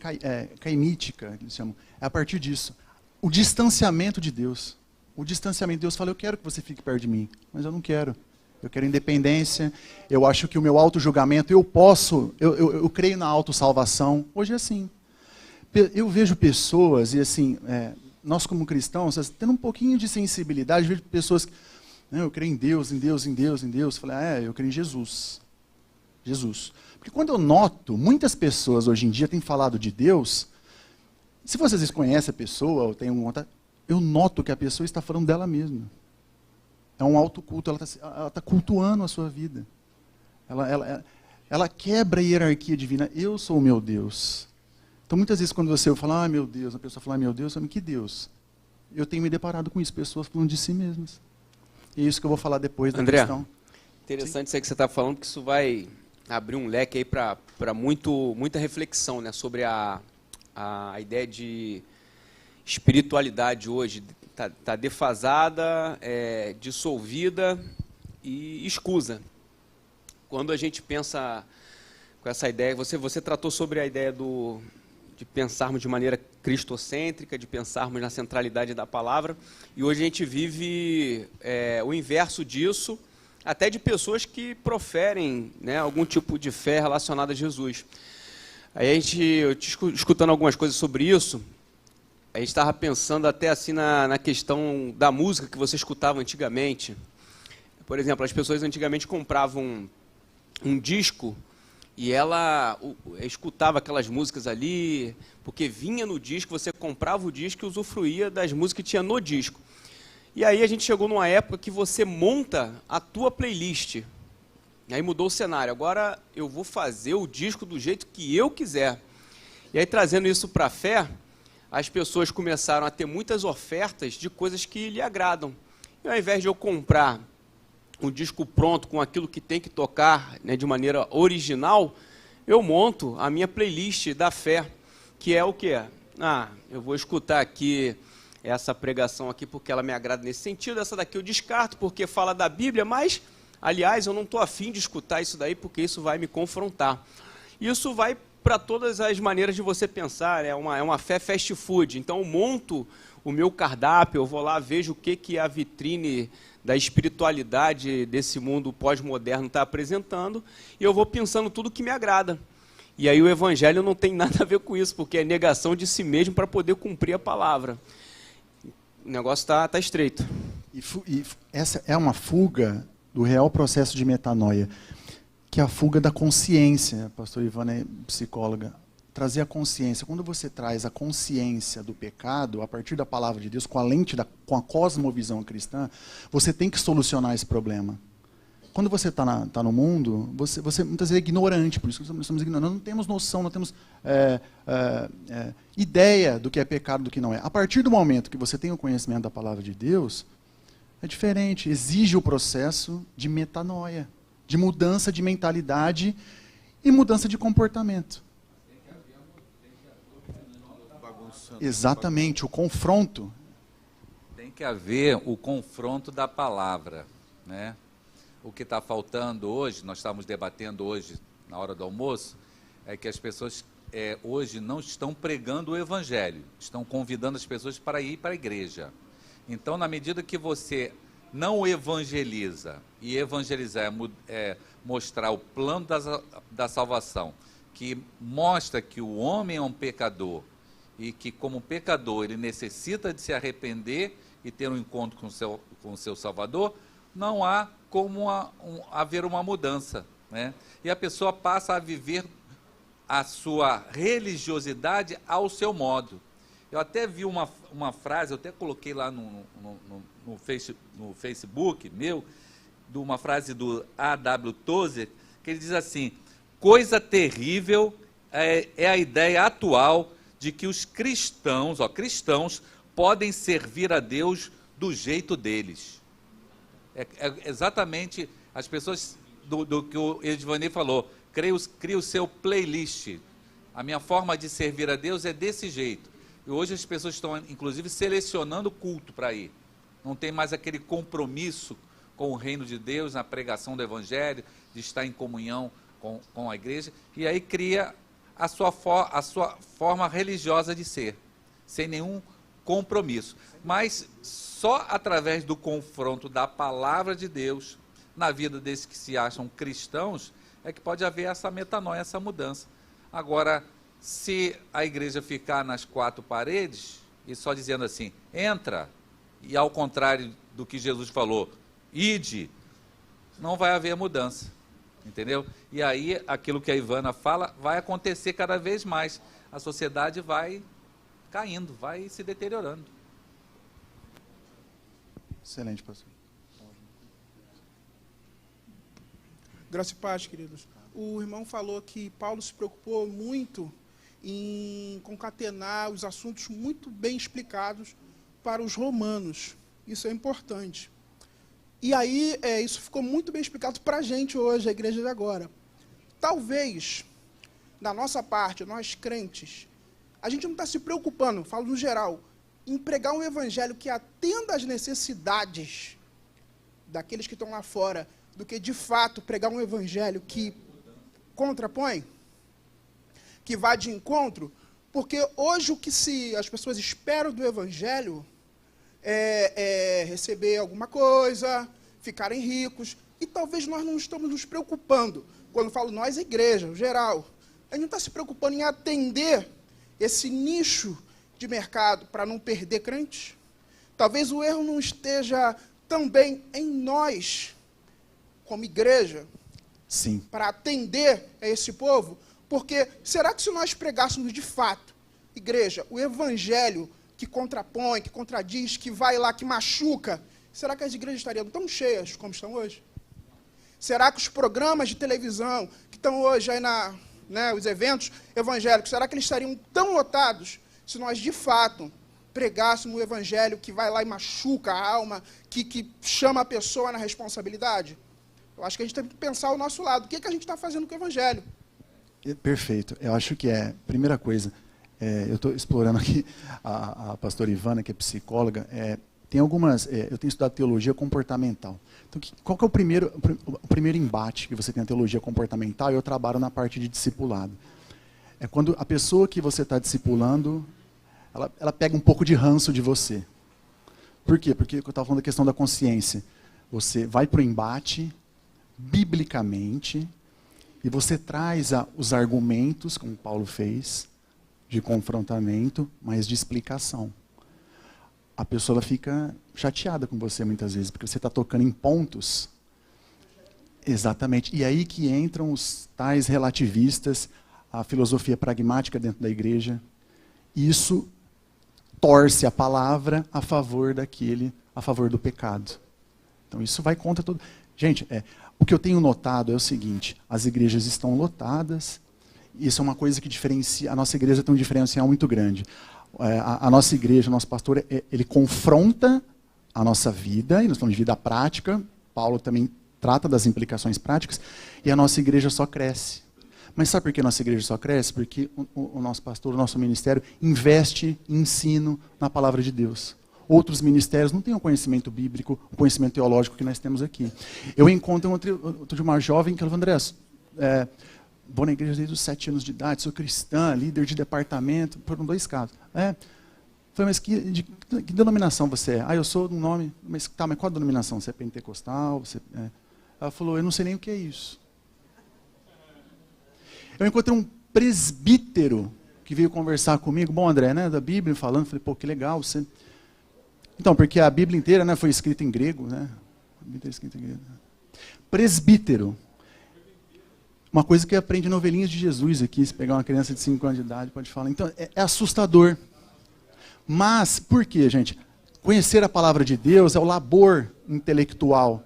caimítica, eles chamam. É a partir disso. O distanciamento de Deus. O distanciamento de Deus fala, eu quero que você fique perto de mim, mas eu não quero. Eu quero independência, eu acho que o meu auto-julgamento, eu creio na autossalvação. Hoje é assim. Eu vejo pessoas, e assim, nós como cristãos, tendo um pouquinho de sensibilidade, vejo pessoas... Eu creio em Deus, em Deus, em Deus, em Deus. Eu falei, eu creio em Jesus. Jesus. Porque quando eu noto, muitas pessoas hoje em dia têm falado de Deus, se vocês conhecem a pessoa, ou tem eu noto que a pessoa está falando dela mesma. É um autoculto, ela está cultuando a sua vida. Ela quebra a hierarquia divina. Eu sou o meu Deus. Então, muitas vezes, quando você fala, meu Deus, a pessoa fala, meu Deus, que Deus? Eu tenho me deparado com isso, pessoas falando de si mesmas. E é isso que eu vou falar depois da questão. Interessante isso aí que você está falando, que isso vai abrir um leque aí para muita reflexão, né, sobre a ideia de espiritualidade hoje. Está defasada, dissolvida e escusa. Quando a gente pensa com essa ideia, você tratou sobre a ideia de pensarmos de maneira cristocêntrica, de pensarmos na centralidade da palavra, e hoje a gente vive o inverso disso, até de pessoas que proferem, né, algum tipo de fé relacionada a Jesus. Aí eu escutando algumas coisas sobre isso, a gente estava pensando até assim na questão da música que você escutava antigamente. Por exemplo, as pessoas antigamente compravam um disco e ela escutava aquelas músicas ali, porque vinha no disco, você comprava o disco e usufruía das músicas que tinha no disco. E aí a gente chegou numa época que você monta a tua playlist. E aí mudou o cenário. Agora eu vou fazer o disco do jeito que eu quiser. E aí, trazendo isso para a fé, as pessoas começaram a ter muitas ofertas de coisas que lhe agradam. E ao invés de eu comprar um disco pronto com aquilo que tem que tocar, né, de maneira original, eu monto a minha playlist da fé, que é o quê? Eu vou escutar aqui essa pregação aqui porque ela me agrada nesse sentido, essa daqui eu descarto porque fala da Bíblia, mas, aliás, eu não estou afim de escutar isso daí porque isso vai me confrontar. Isso vai para todas as maneiras de você pensar, é uma fé fast food. Então, eu monto o meu cardápio, eu vou lá, vejo o que a vitrine da espiritualidade desse mundo pós-moderno está apresentando, e eu vou pensando tudo que me agrada. E aí o evangelho não tem nada a ver com isso, porque é negação de si mesmo para poder cumprir a palavra. O negócio está estreito. E essa é uma fuga do real processo de metanoia, que é a fuga da consciência. A pastora Ivana é psicóloga. Trazer a consciência. Quando você traz a consciência do pecado, a partir da palavra de Deus, com a lente, com a cosmovisão cristã, você tem que solucionar esse problema. Quando você está no mundo, você muitas vezes é ignorante, por isso que nós somos ignorantes. Nós não temos noção, não temos ideia do que é pecado e do que não é. A partir do momento que você tem o conhecimento da palavra de Deus, é diferente. Exige o processo de metanoia, de mudança de mentalidade e mudança de comportamento. Exatamente, o confronto. Tem que haver o confronto da palavra, né? O que está faltando hoje, nós estávamos debatendo hoje, na hora do almoço, é que as pessoas hoje não estão pregando o evangelho, estão convidando as pessoas para ir para a igreja. Então, na medida que você não evangeliza, e evangelizar é mostrar o plano da salvação, que mostra que o homem é um pecador, e que como pecador ele necessita de se arrepender e ter um encontro com o seu Salvador, não há como haver uma mudança, né? E a pessoa passa a viver a sua religiosidade ao seu modo. Eu até vi uma frase, eu até coloquei lá no Facebook meu, de uma frase do A.W. Tozer, que ele diz assim: coisa terrível é a ideia atual de que os cristãos podem servir a Deus do jeito deles. É exatamente as pessoas do que o Edvanei falou, cria o seu playlist. A minha forma de servir a Deus é desse jeito. E hoje as pessoas estão, inclusive, selecionando culto para ir. Não tem mais aquele compromisso com o reino de Deus, na pregação do Evangelho, de estar em comunhão com a igreja, e aí cria a sua forma religiosa de ser, sem nenhum compromisso. Mas só através do confronto da palavra de Deus na vida desses que se acham cristãos é que pode haver essa metanoia, essa mudança. Agora, se a igreja ficar nas quatro paredes e só dizendo assim, entra, e ao contrário do que Jesus falou, ide, não vai haver mudança. Entendeu? E aí, aquilo que a Ivana fala, vai acontecer cada vez mais. A sociedade vai caindo, vai se deteriorando. Excelente, pastor. Graça e paz, queridos. O irmão falou que Paulo se preocupou muito em concatenar os assuntos muito bem explicados para os romanos. Isso é importante. E aí, isso ficou muito bem explicado para a gente hoje, a igreja de agora. Talvez, da nossa parte, nós crentes, a gente não está se preocupando, falo no geral, em pregar um evangelho que atenda às necessidades daqueles que estão lá fora, do que, de fato, pregar um evangelho que contrapõe, que vá de encontro, Porque hoje o que as pessoas esperam do evangelho é receber alguma coisa, ficarem ricos, e talvez nós não estamos nos preocupando. Quando eu falo nós, a igreja, o geral, a gente não está se preocupando em atender esse nicho de mercado para não perder crentes. Talvez o erro não esteja também em nós, como igreja, Sim. para atender a esse povo, porque será que se nós pregássemos de fato, igreja, o evangelho que contrapõe, que contradiz, que vai lá, que machuca, será que as igrejas estariam tão cheias como estão hoje? Será que os programas de televisão que estão hoje aí os eventos evangélicos, será que eles estariam tão lotados se nós de fato pregássemos o evangelho que vai lá e machuca a alma, que chama a pessoa na responsabilidade? Eu acho que a gente tem que pensar o nosso lado. O que a gente está fazendo com o evangelho? Perfeito. Eu acho que primeira coisa, eu estou explorando aqui a pastora Ivana, que é psicóloga, tem algumas, eu tenho estudado teologia comportamental. Então, qual que é o primeiro embate que você tem na teologia comportamental? Eu trabalho na parte de discipulado. É quando a pessoa que você está discipulando, ela pega um pouco de ranço de você. Por quê? Porque eu estava falando da questão da consciência. Você vai para o embate, biblicamente, e você traz os argumentos, como Paulo fez, de confrontamento, mas de explicação. A pessoa fica chateada com você muitas vezes, porque você está tocando em pontos. Exatamente. E aí que entram os tais relativistas, a filosofia pragmática dentro da igreja. Isso torce a palavra a favor do pecado. Então isso vai contra todo. Gente, o que eu tenho notado é o seguinte: as igrejas estão lotadas. Isso é uma coisa que diferencia. A nossa igreja tem um diferencial muito grande. A nossa igreja, o nosso pastor, ele confronta a nossa vida, e nós estamos de vida prática. Paulo também trata das implicações práticas, e a nossa igreja só cresce. Mas sabe por que a nossa igreja só cresce? Porque o nosso pastor, o nosso ministério, investe em ensino na palavra de Deus. Outros ministérios não têm o conhecimento bíblico, o conhecimento teológico que nós temos aqui. Eu encontro outro de uma jovem que ela falou: André, vou na igreja desde os 7 anos de idade, sou cristã, líder de departamento, foram 2 casos. Falei, mas que denominação você é? Eu sou um nome, mas qual a denominação? Você é pentecostal? Ela falou, eu não sei nem o que é isso. Eu encontrei um presbítero que veio conversar comigo, bom André, da Bíblia, falando, falei, pô, que legal, você... Então, porque a Bíblia inteira foi escrita em grego, A Bíblia é escrita em grego. Presbítero. Uma coisa que aprende novelinhas de Jesus aqui, se pegar uma criança de 5 anos de idade, pode falar. Então, é assustador. Mas, por quê, gente? Conhecer a palavra de Deus é o labor intelectual.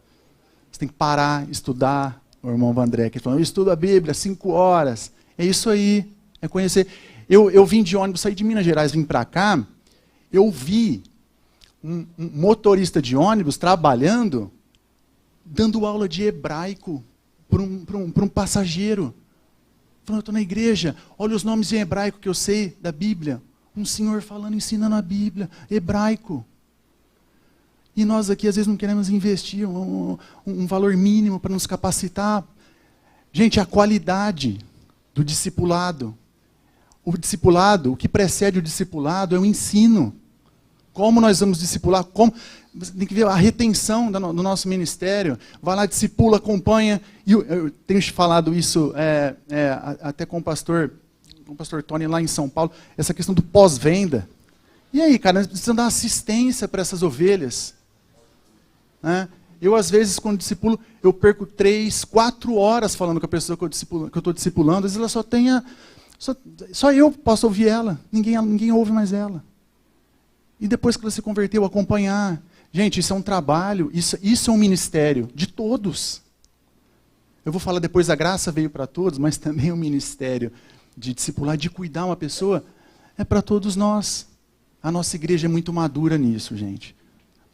Você tem que parar, estudar. O irmão Vandré que falou, eu estudo a Bíblia 5 horas. É isso aí, é conhecer. Eu vim de ônibus, saí de Minas Gerais, vim para cá, eu vi um motorista de ônibus trabalhando, dando aula de hebraico para um passageiro. Falando, eu estou na igreja, olha os nomes em hebraico que eu sei da Bíblia. Um senhor falando, ensinando a Bíblia, hebraico. E nós aqui, às vezes, não queremos investir um valor mínimo para nos capacitar. Gente, a qualidade do discipulado. O discipulado, o que precede o discipulado é o ensino. Como nós vamos discipular? Você tem que ver a retenção do nosso ministério. Vai lá, discipula, acompanha. E eu tenho falado isso até com o pastor Tony lá em São Paulo, essa questão do pós-venda. E aí, cara, nós precisamos dar assistência para essas ovelhas. Eu, às vezes, quando discipulo, eu perco 3, 4 horas falando com a pessoa que eu estou discipulando. Às vezes ela só tem só eu posso ouvir ela, ninguém ouve mais ela. E depois que ela se converteu, acompanhar. Gente, isso é um trabalho, isso é um ministério de todos. Eu vou falar depois, a graça veio para todos, mas também o ministério de discipular, de cuidar uma pessoa, é para todos nós. A nossa igreja é muito madura nisso, gente.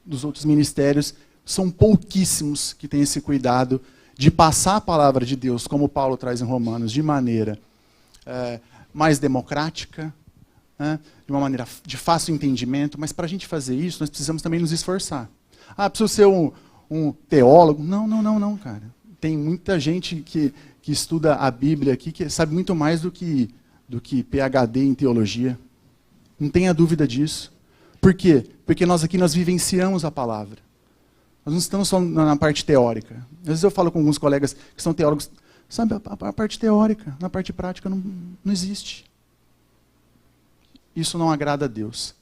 Dos outros ministérios, são pouquíssimos que têm esse cuidado de passar a palavra de Deus, como Paulo traz em Romanos, de maneira mais democrática, de uma maneira de fácil entendimento, mas para a gente fazer isso, nós precisamos também nos esforçar. Preciso ser um teólogo? Não, cara. Tem muita gente que estuda a Bíblia aqui, que sabe muito mais do que do que PhD em teologia. Não tenha dúvida disso. Por quê? Porque nós vivenciamos a palavra. Nós não estamos só na parte teórica. Às vezes eu falo com alguns colegas que são teólogos, sabe, a parte teórica, na parte prática não existe. Isso não agrada a Deus.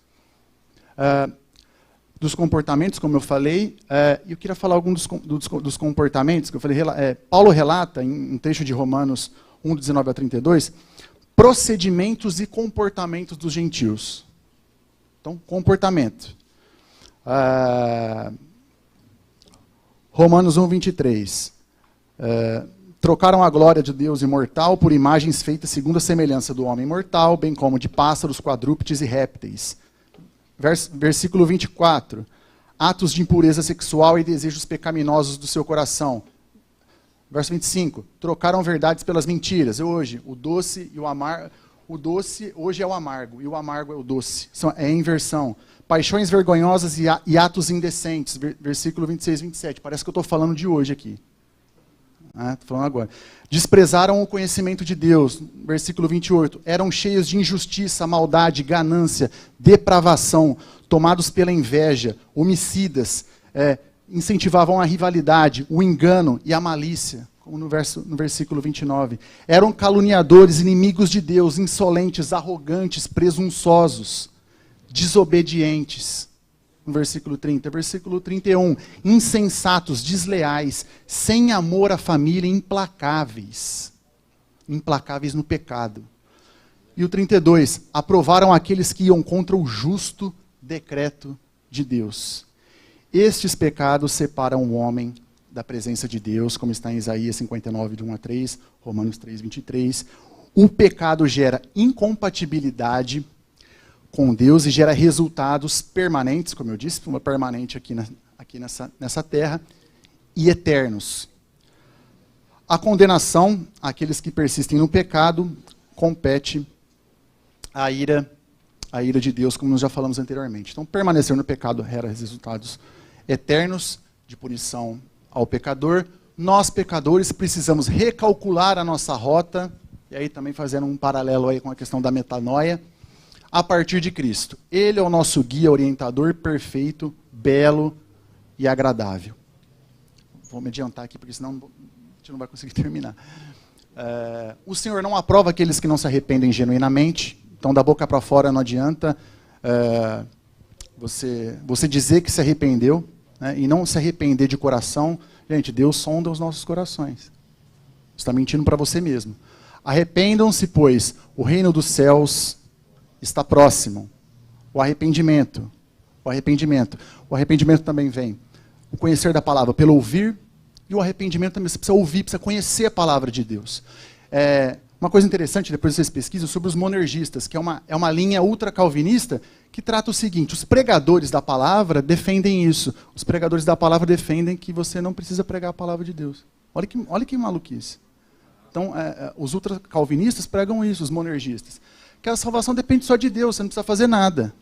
Dos comportamentos, como eu falei, eu queria falar alguns dos comportamentos, que eu falei, Paulo relata, em um trecho de Romanos 1, 19 a 32, procedimentos e comportamentos dos gentios. Então, comportamento. Romanos 1, 23. Trocaram a glória de Deus imortal por imagens feitas segundo a semelhança do homem mortal, bem como de pássaros, quadrúpedes e répteis. Versículo 24. Atos de impureza sexual e desejos pecaminosos do seu coração. Verso 25. Trocaram verdades pelas mentiras. Hoje, o doce e o amargo. O doce hoje é o amargo e o amargo é o doce. É a inversão. Paixões vergonhosas e atos indecentes. Versículo 26 e 27. Parece que eu estou falando de hoje aqui. Estou falando agora. Desprezaram o conhecimento de Deus. Versículo 28. Eram cheios de injustiça, maldade, ganância, depravação, tomados pela inveja, homicidas, incentivavam a rivalidade, o engano e a malícia, como no versículo 29. Eram caluniadores, inimigos de Deus, insolentes, arrogantes, presunçosos, desobedientes. No versículo 30. Versículo 31. Insensatos, desleais, sem amor à família, implacáveis. Implacáveis no pecado. E o 32. Aprovaram aqueles que iam contra o justo decreto de Deus. Estes pecados separam o homem da presença de Deus, como está em Isaías 59, de 1 a 3, Romanos 3, 23. O pecado gera incompatibilidade com Deus e gera resultados permanentes, como eu disse, uma permanente aqui nessa terra, e eternos. A condenação àqueles que persistem no pecado compete à ira de Deus, como nós já falamos anteriormente. Então, permanecer no pecado gera resultados eternos de punição ao pecador. Nós, pecadores, precisamos recalcular a nossa rota, e aí também fazendo um paralelo aí com a questão da metanoia, a partir de Cristo. Ele é o nosso guia orientador perfeito, belo e agradável. Vou me adiantar aqui, porque senão a gente não vai conseguir terminar. O Senhor não aprova aqueles que não se arrependem genuinamente. Então, da boca para fora não adianta você dizer que se arrependeu, né, e não se arrepender de coração. Gente, Deus sonda os nossos corações. Você está mentindo para você mesmo. Arrependam-se, pois o reino dos céus está próximo. O arrependimento também vem. O conhecer da palavra pelo ouvir, e o arrependimento também, você precisa ouvir, precisa conhecer a palavra de Deus. Uma coisa interessante, depois vocês pesquisam, sobre os monergistas, que é uma linha ultra-calvinista, que trata o seguinte: os pregadores da palavra defendem isso. Os pregadores da palavra defendem que você não precisa pregar a palavra de Deus. Olha que maluquice. Então, os ultra-calvinistas pregam isso, os monergistas. Que a salvação depende só de Deus, você não precisa fazer nada.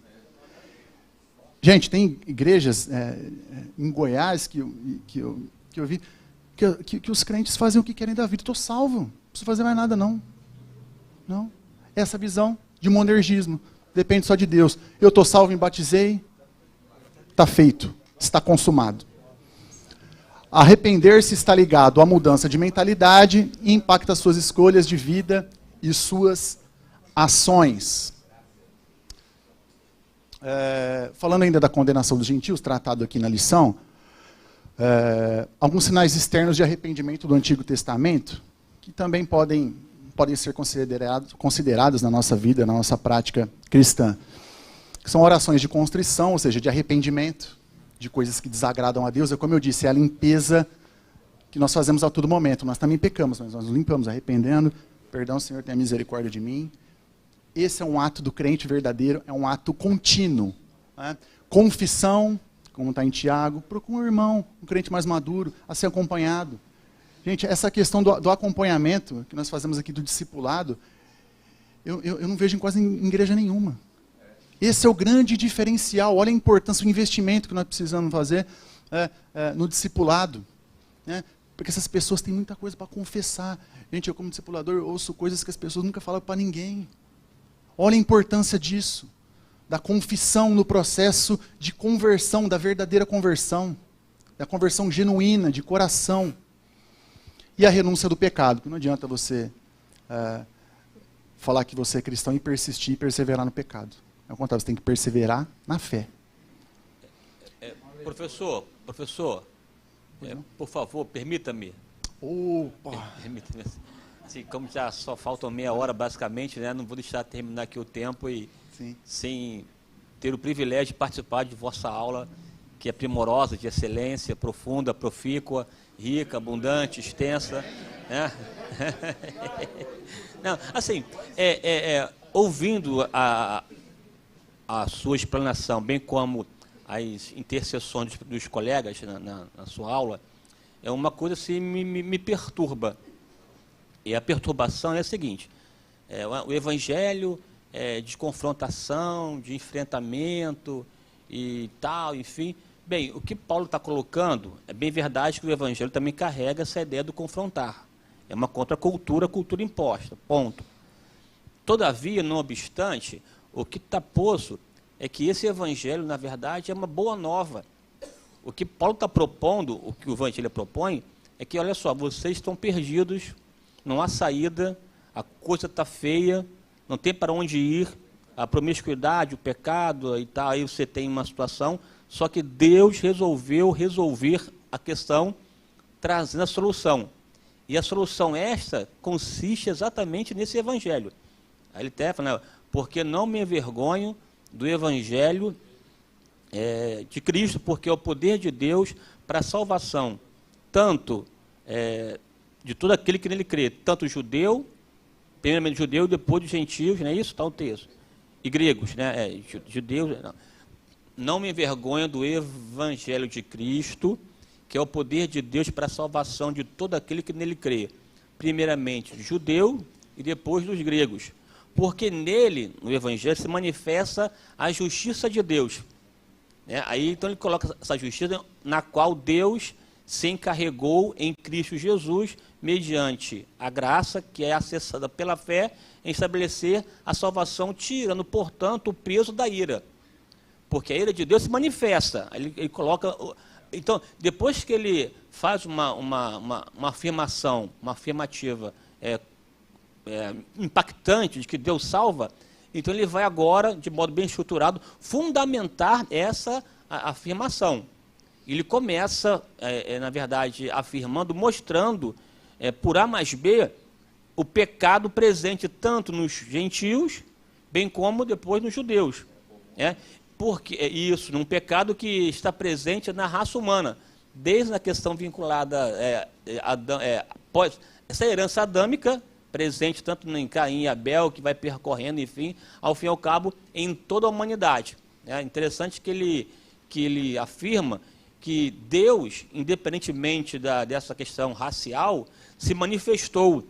Gente, tem igrejas em Goiás que eu vi que os crentes fazem o que querem da vida. Estou salvo, não preciso fazer mais nada, não. Não. Essa visão de monergismo depende só de Deus. Eu estou salvo, me batizei, está feito, está consumado. Arrepender-se está ligado à mudança de mentalidade e impacta suas escolhas de vida e suas ações. Falando ainda da condenação dos gentios, tratado aqui na lição, alguns sinais externos de arrependimento do Antigo Testamento, que também podem ser considerados na nossa vida, na nossa prática cristã, que são orações de constrição, ou seja, de arrependimento, de coisas que desagradam a Deus. Como eu disse, é a limpeza que nós fazemos a todo momento. Nós também pecamos, mas nós nos limpamos arrependendo. Perdão, Senhor, tenha misericórdia de mim. Esse é um ato do crente verdadeiro, é um ato contínuo. Né? Confissão, como está em Tiago, procura um irmão, um crente mais maduro, a ser acompanhado. Gente, essa questão do acompanhamento que nós fazemos aqui do discipulado, eu não vejo em quase em igreja nenhuma. Esse é o grande diferencial. Olha a importância, o investimento que nós precisamos fazer no discipulado. Né? Porque essas pessoas têm muita coisa para confessar. Gente, eu como discipulador ouço coisas que as pessoas nunca falam para ninguém. Olha a importância disso, da confissão no processo de conversão, da verdadeira conversão, da conversão genuína, de coração. E a renúncia do pecado, porque não adianta você falar que você é cristão e persistir e perseverar no pecado. Ao contrário, você tem que perseverar na fé. Professor, por favor, permita-me. Opa! Permita-me. Assim, como já só faltam meia hora, basicamente, né, não vou deixar terminar aqui o tempo e sem ter o privilégio de participar de vossa aula, que é primorosa, de excelência, profunda, profícua, rica, abundante, extensa. Né? Não, assim, ouvindo a sua explanação, bem como as intercessões dos colegas na sua aula, é uma coisa assim me perturba. E a perturbação é a seguinte: o evangelho de confrontação, de enfrentamento e tal, enfim. Bem, o que Paulo está colocando, é bem verdade que o evangelho também carrega essa ideia do confrontar. É uma contracultura, cultura imposta, ponto. Todavia, não obstante, o que está posto é que esse evangelho, na verdade, é uma boa nova. O que Paulo está propondo, o que o evangelho propõe, é que, olha só, vocês estão perdidos, não há saída, a coisa está feia, não tem para onde ir, a promiscuidade, o pecado e tal, aí você tem uma situação, só que Deus resolveu resolver a questão trazendo a solução. E a solução esta consiste exatamente nesse evangelho. Aí ele até fala, porque não me envergonho do evangelho de Cristo, porque é o poder de Deus para a salvação, tanto de todo aquele que nele crê, tanto judeu, primeiramente judeu, depois dos gentios, não é isso? Está o texto. E gregos, né? Judeus. Não me envergonho do evangelho de Cristo, que é o poder de Deus para a salvação de todo aquele que nele crê. Primeiramente judeu e depois dos gregos. Porque nele, no evangelho, se manifesta a justiça de Deus. Aí então ele coloca essa justiça na qual Deus se encarregou em Cristo Jesus, mediante a graça que é acessada pela fé, em estabelecer a salvação, tirando, portanto, o peso da ira. Porque a ira de Deus se manifesta. Ele coloca... Então, depois que ele faz uma afirmação, uma afirmativa impactante de que Deus salva, então ele vai agora, de modo bem estruturado, fundamentar essa afirmação. Ele começa, na verdade, afirmando, mostrando, por A mais B, o pecado presente tanto nos gentios, bem como depois nos judeus. Porque isso, num pecado que está presente na raça humana, desde a questão vinculada após essa herança adâmica, presente tanto em Caim e Abel, que vai percorrendo, enfim, ao fim e ao cabo, em toda a humanidade. É interessante que ele afirma que Deus, independentemente dessa questão racial, se manifestou.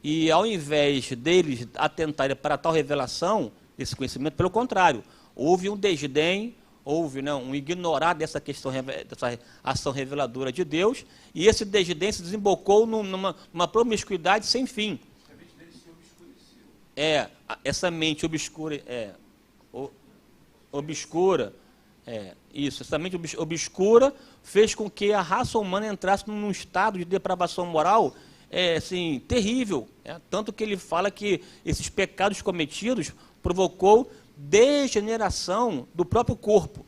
E ao invés deles atentarem para tal revelação, esse conhecimento, pelo contrário, houve um desdém, houve um ignorar dessa questão, dessa ação reveladora de Deus, e esse desdém se desembocou numa promiscuidade sem fim. A mente dele se obscureceu. Essa mente obscura, essa mente obscura fez com que a raça humana entrasse num estado de depravação moral assim, terrível. Tanto que ele fala que esses pecados cometidos provocou degeneração do próprio corpo,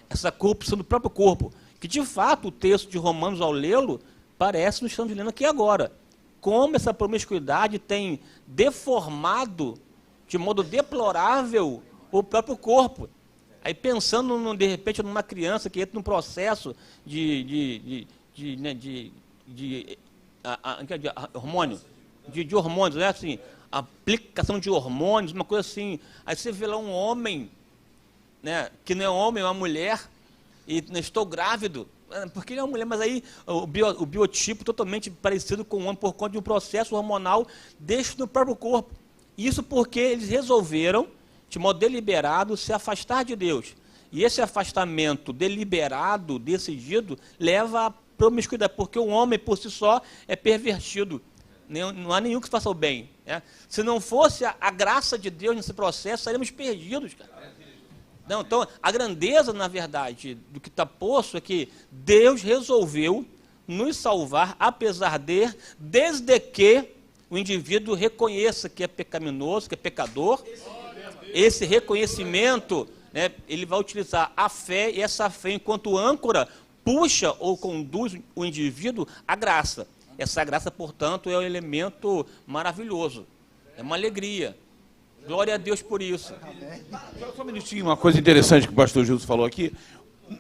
essa corrupção do próprio corpo, que de fato o texto de Romanos, ao lê-lo, parece nos estamos lendo aqui agora, como essa promiscuidade tem deformado de modo deplorável o próprio corpo. Aí pensando, de repente, numa criança que entra num processo de hormônio, de hormônios, né, assim, aplicação de hormônios, uma coisa assim. Aí você vê lá um homem, né, que não é homem, é uma mulher, e estou grávido, porque ele é uma mulher, mas aí o biotipo totalmente parecido com o homem por conta de um processo hormonal deste no próprio corpo. Isso porque eles resolveram, de modo deliberado, se afastar de Deus. E esse afastamento deliberado, decidido, leva promiscuidade, porque o homem por si só é pervertido. Não há nenhum que faça o bem. Né? Se não fosse a graça de Deus nesse processo, estaríamos perdidos, cara. Não, então, a grandeza, na verdade, do que está posto é que Deus resolveu nos salvar, apesar desde que o indivíduo reconheça que é pecaminoso, que é pecador. Esse reconhecimento, né, ele vai utilizar a fé, e essa fé, enquanto âncora, puxa ou conduz o indivíduo à graça. Essa graça, portanto, é um elemento maravilhoso. É uma alegria. Glória a Deus por isso. Só um minutinho, uma coisa interessante que o pastor Gilson falou aqui.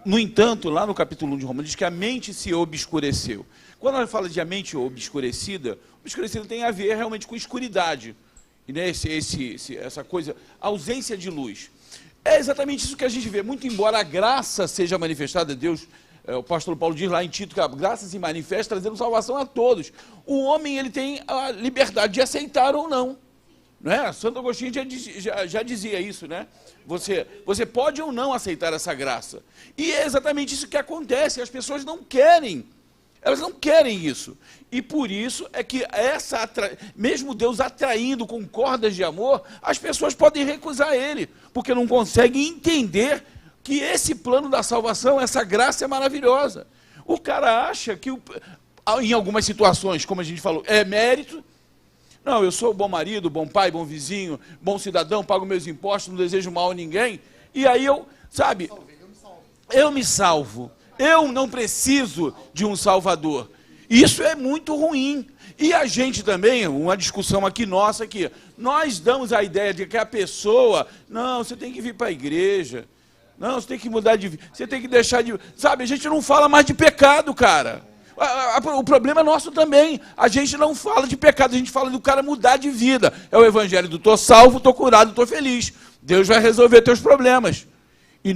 No entanto, lá no capítulo 1 de Romanos, diz que a mente se obscureceu. Quando ela fala de a mente obscurecida tem a ver realmente com escuridade. E, né, essa coisa, ausência de luz. É exatamente isso que a gente vê. Muito embora a graça seja manifestada, Deus, o apóstolo Paulo diz lá em Tito que a graça se manifesta trazendo salvação a todos. O homem, ele tem a liberdade de aceitar ou não. Né? Santo Agostinho já dizia isso, né? Você pode ou não aceitar essa graça. E é exatamente isso que acontece. As pessoas não querem. Elas não querem isso. E por isso é que mesmo Deus atraindo com cordas de amor, as pessoas podem recusar ele, porque não conseguem entender que esse plano da salvação, essa graça é maravilhosa. O cara acha que, em algumas situações, como a gente falou, é mérito. Não, eu sou bom marido, bom pai, bom vizinho, bom cidadão, pago meus impostos, não desejo mal a ninguém. E aí eu me salvo. Eu não preciso de um salvador. Isso é muito ruim. E a gente também, uma discussão aqui nossa, aqui, nós damos a ideia de que a pessoa, não, você tem que vir para a igreja, não, você tem que mudar de vida, você tem que deixar de... Sabe, a gente não fala mais de pecado, cara. O problema é nosso também. A gente não fala de pecado, a gente fala do cara mudar de vida. É o evangelho do tô salvo, tô curado, tô feliz. Deus vai resolver teus problemas. E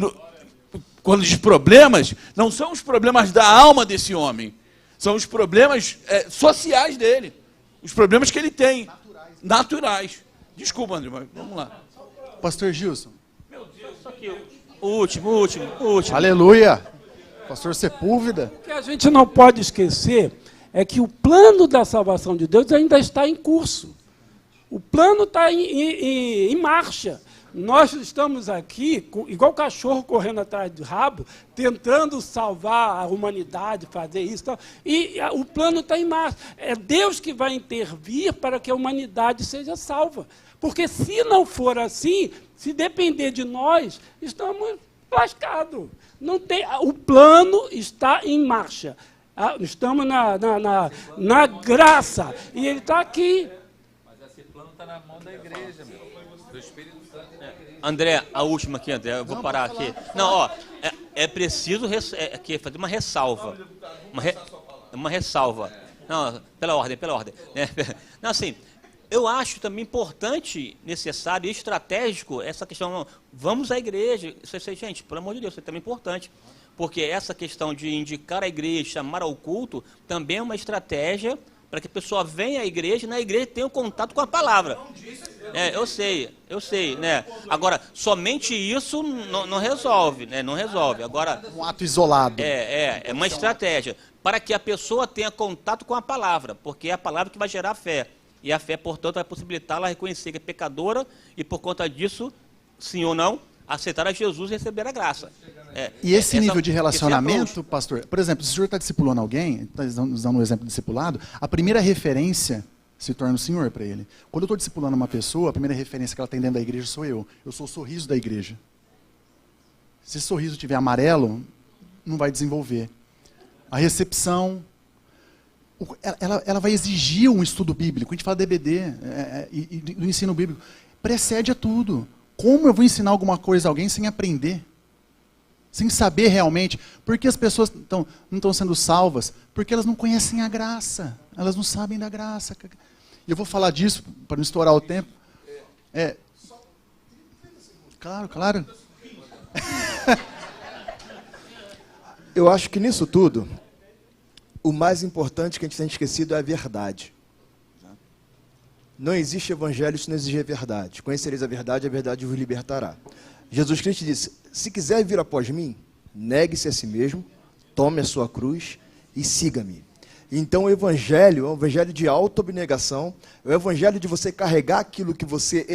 quando diz problemas, não são os problemas da alma desse homem. São os problemas sociais dele. Os problemas que ele tem. Naturais. Desculpa, André, mas vamos lá. Pastor Gilson. Meu Deus, só que o último. Aleluia. Pastor Sepúlveda. O que a gente não pode esquecer é que o plano da salvação de Deus ainda está em curso. O plano está em marcha. Nós estamos aqui, igual cachorro correndo atrás do rabo, tentando salvar a humanidade, fazer isso. E o plano está em marcha. É Deus que vai intervir para que a humanidade seja salva. Porque se não for assim, se depender de nós, estamos lascados. Não tem, o plano está em marcha. Estamos na graça. E ele está aqui. Mas esse plano está na mão da igreja, meu. Do Espírito Santo. André, a última aqui, André. Eu vou parar aqui. Não, ó, é preciso aqui, fazer uma ressalva. Uma ressalva. Não, pela ordem. Né? Não, assim, eu acho também importante, necessário e estratégico essa questão. Não, vamos à igreja. Gente, pelo amor de Deus, isso é também importante. Porque essa questão de indicar a igreja, chamar ao culto, também é uma estratégia para que a pessoa venha à igreja e na igreja tenha um contato com a palavra. Eu sei, né? Agora, somente isso não resolve, né? Não resolve. Agora, um ato isolado. É uma estratégia para que a pessoa tenha contato com a palavra, porque é a palavra que vai gerar fé. E a fé, portanto, vai possibilitá-la a reconhecer que é pecadora e, por conta disso, sim ou não, aceitar a Jesus e receber a graça. E esse nível de relacionamento, pastor, por exemplo, se o senhor está discipulando alguém, está usando um exemplo de discipulado, a primeira referência se torna o Senhor para ele. Quando eu estou discipulando uma pessoa, a primeira referência que ela tem dentro da igreja sou eu. Eu sou o sorriso da igreja. Se esse sorriso estiver amarelo, não vai desenvolver. A recepção, ela vai exigir um estudo bíblico. A gente fala de EBD e do ensino bíblico. Precede a tudo. Como eu vou ensinar alguma coisa a alguém sem aprender? Sem saber realmente? Porque as pessoas não estão sendo salvas? Porque elas não conhecem a graça. Elas não sabem da graça. E eu vou falar disso, para não estourar o tempo. Claro. Eu acho que nisso tudo, o mais importante que a gente tem esquecido é a verdade. Não existe evangelho se não exigir a verdade. Conhecereis a verdade vos libertará. Jesus Cristo disse, se quiser vir após mim, negue-se a si mesmo, tome a sua cruz e siga-me. Então o evangelho é um evangelho de autoabnegação, é o evangelho de você carregar aquilo que você...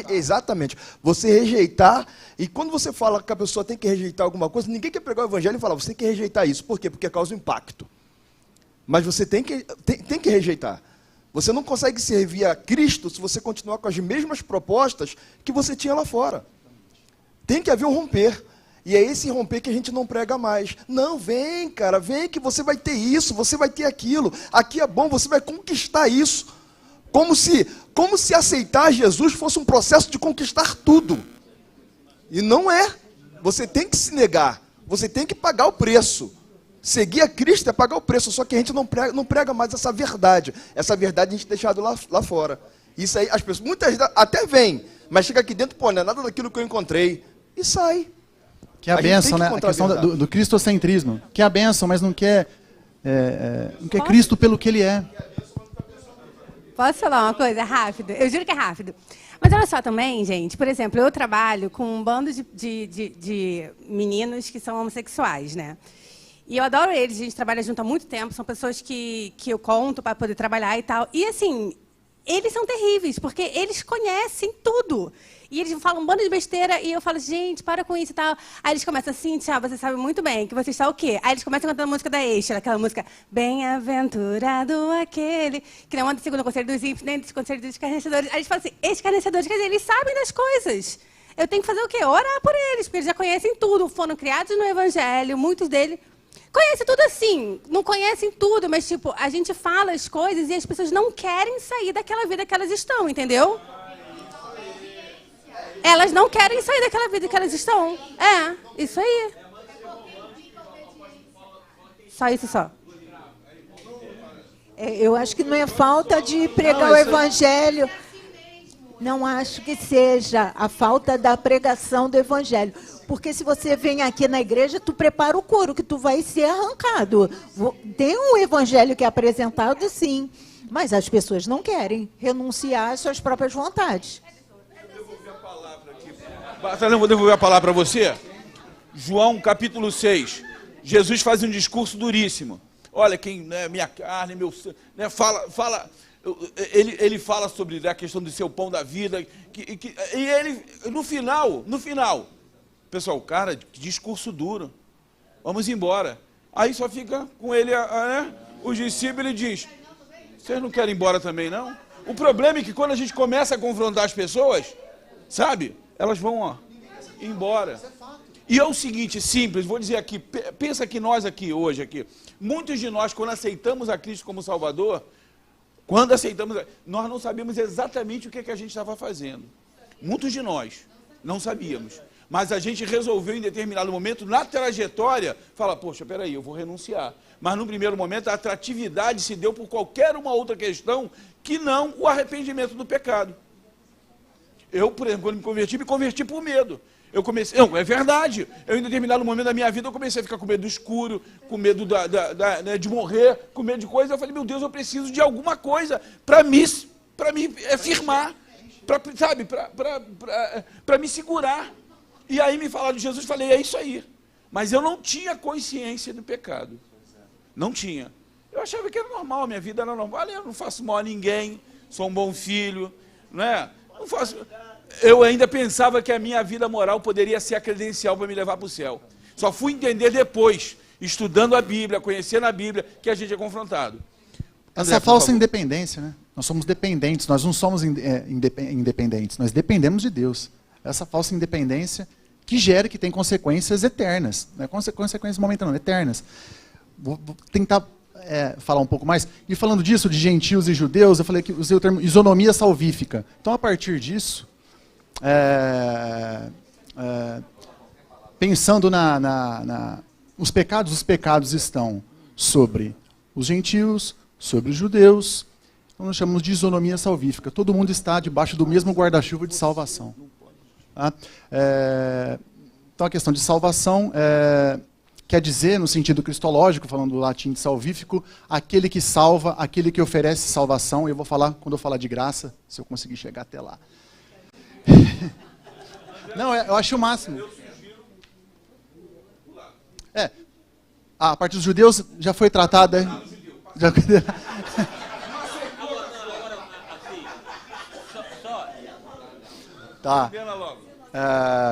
exatamente, você rejeitar, e quando você fala que a pessoa tem que rejeitar alguma coisa, ninguém quer pregar o evangelho e falar, você tem que rejeitar isso. Por quê? Porque causa um impacto. Mas você tem que rejeitar. Você não consegue servir a Cristo se você continuar com as mesmas propostas que você tinha lá fora. Tem que haver um romper. E é esse romper que a gente não prega mais. Não, vem, cara, vem que você vai ter isso, você vai ter aquilo. Aqui é bom, você vai conquistar isso. Como se aceitar Jesus fosse um processo de conquistar tudo. E não é. Você tem que se negar. Você tem que pagar o preço. Seguir a Cristo é pagar o preço. Só que a gente não prega mais essa verdade. Essa verdade a gente tem deixado lá fora. Isso aí, as pessoas, muitas até vêm, mas chega aqui dentro, pô, não é nada daquilo que eu encontrei. E sai. Que é a bênção, né? A questão do cristocentrismo. Que é a bênção, mas não quer Cristo pelo que ele é. Posso falar uma coisa rápido? Eu juro que é rápido. Mas olha só também, gente, por exemplo, eu trabalho com um bando de meninos que são homossexuais, né? E eu adoro eles, a gente trabalha junto há muito tempo, são pessoas que eu conto para poder trabalhar e tal. E assim, eles são terríveis, porque eles conhecem tudo. E eles falam um bando de besteira e eu falo, gente, para com isso e tal. Aí eles começam assim, Tia, você sabe muito bem que você está o quê? Aí eles começam cantando a música da Extra, aquela música, bem-aventurado aquele, que não anda segundo o conselho dos ímpios, nem do conselho dos escarnecedores. Aí eles falam assim, escarnecedores, quer dizer, eles sabem das coisas. Eu tenho que fazer o quê? Orar por eles, porque eles já conhecem tudo, foram criados no Evangelho, muitos deles conhecem tudo assim, não conhecem tudo, mas tipo, a gente fala as coisas e as pessoas não querem sair daquela vida que elas estão, entendeu? Elas não querem sair daquela vida que elas estão. É, isso aí. Só isso, só. Eu acho que não é falta de pregar o evangelho. Não acho que seja a falta da pregação do evangelho. Porque se você vem aqui na igreja, tu prepara o couro, que tu vai ser arrancado. Tem um evangelho que é apresentado, sim. Mas as pessoas não querem renunciar às suas próprias vontades. Eu vou devolver a palavra para você. João, capítulo 6. Jesus faz um discurso duríssimo. Olha, quem, né, minha carne, meu sangue, né, ele fala sobre a questão do seu pão da vida. E ele, no final, pessoal, cara, que discurso duro. Vamos embora. Aí só fica com ele, né, os discípulos, e diz, vocês não querem ir embora também, não? O problema é que quando a gente começa a confrontar as pessoas, sabe, elas vão embora. E é o seguinte, simples, vou dizer aqui, pensa que nós aqui, hoje, aqui, muitos de nós, quando aceitamos a Cristo como Salvador, nós não sabíamos exatamente o que a gente estava fazendo. Muitos de nós não sabíamos. Mas a gente resolveu, em determinado momento, na trajetória, falar, poxa, peraí, eu vou renunciar. Mas, no primeiro momento, a atratividade se deu por qualquer uma outra questão que não o arrependimento do pecado. Eu, por exemplo, quando me converti por medo. Não, é verdade. Eu, em determinado momento da minha vida, eu comecei a ficar com medo do escuro, com medo de morrer, com medo de coisa. Eu falei, meu Deus, eu preciso de alguma coisa para me firmar, para me segurar. E aí me falaram de Jesus, falei, é isso aí. Mas eu não tinha consciência do pecado. Não tinha. Eu achava que era normal, a minha vida era normal. Eu não faço mal a ninguém, sou um bom filho, não é? Não faço... Eu ainda pensava que a minha vida moral poderia ser a credencial para me levar para o céu. Só fui entender depois, estudando a Bíblia, conhecendo a Bíblia, que a gente é confrontado. Essa falsa independência, né? Nós somos dependentes, nós não somos independentes, nós dependemos de Deus. Essa falsa independência que gera, que tem consequências eternas, não é consequências momentâneas, eternas. Vou tentar falar um pouco mais. E falando disso, de gentios e judeus, eu falei que usei o termo isonomia salvífica. Então, a partir disso, pensando os pecados estão sobre os gentios, sobre os judeus, então nós chamamos de isonomia salvífica. Todo mundo está debaixo do mesmo guarda-chuva de salvação. Tá? Então a questão de salvação quer dizer, no sentido cristológico, falando do latim de salvífico, aquele que salva, aquele que oferece salvação. Eu vou falar, quando eu falar de graça, se eu conseguir chegar até lá. Não, eu acho o máximo. A parte dos judeus já foi tratada. Já... Tá.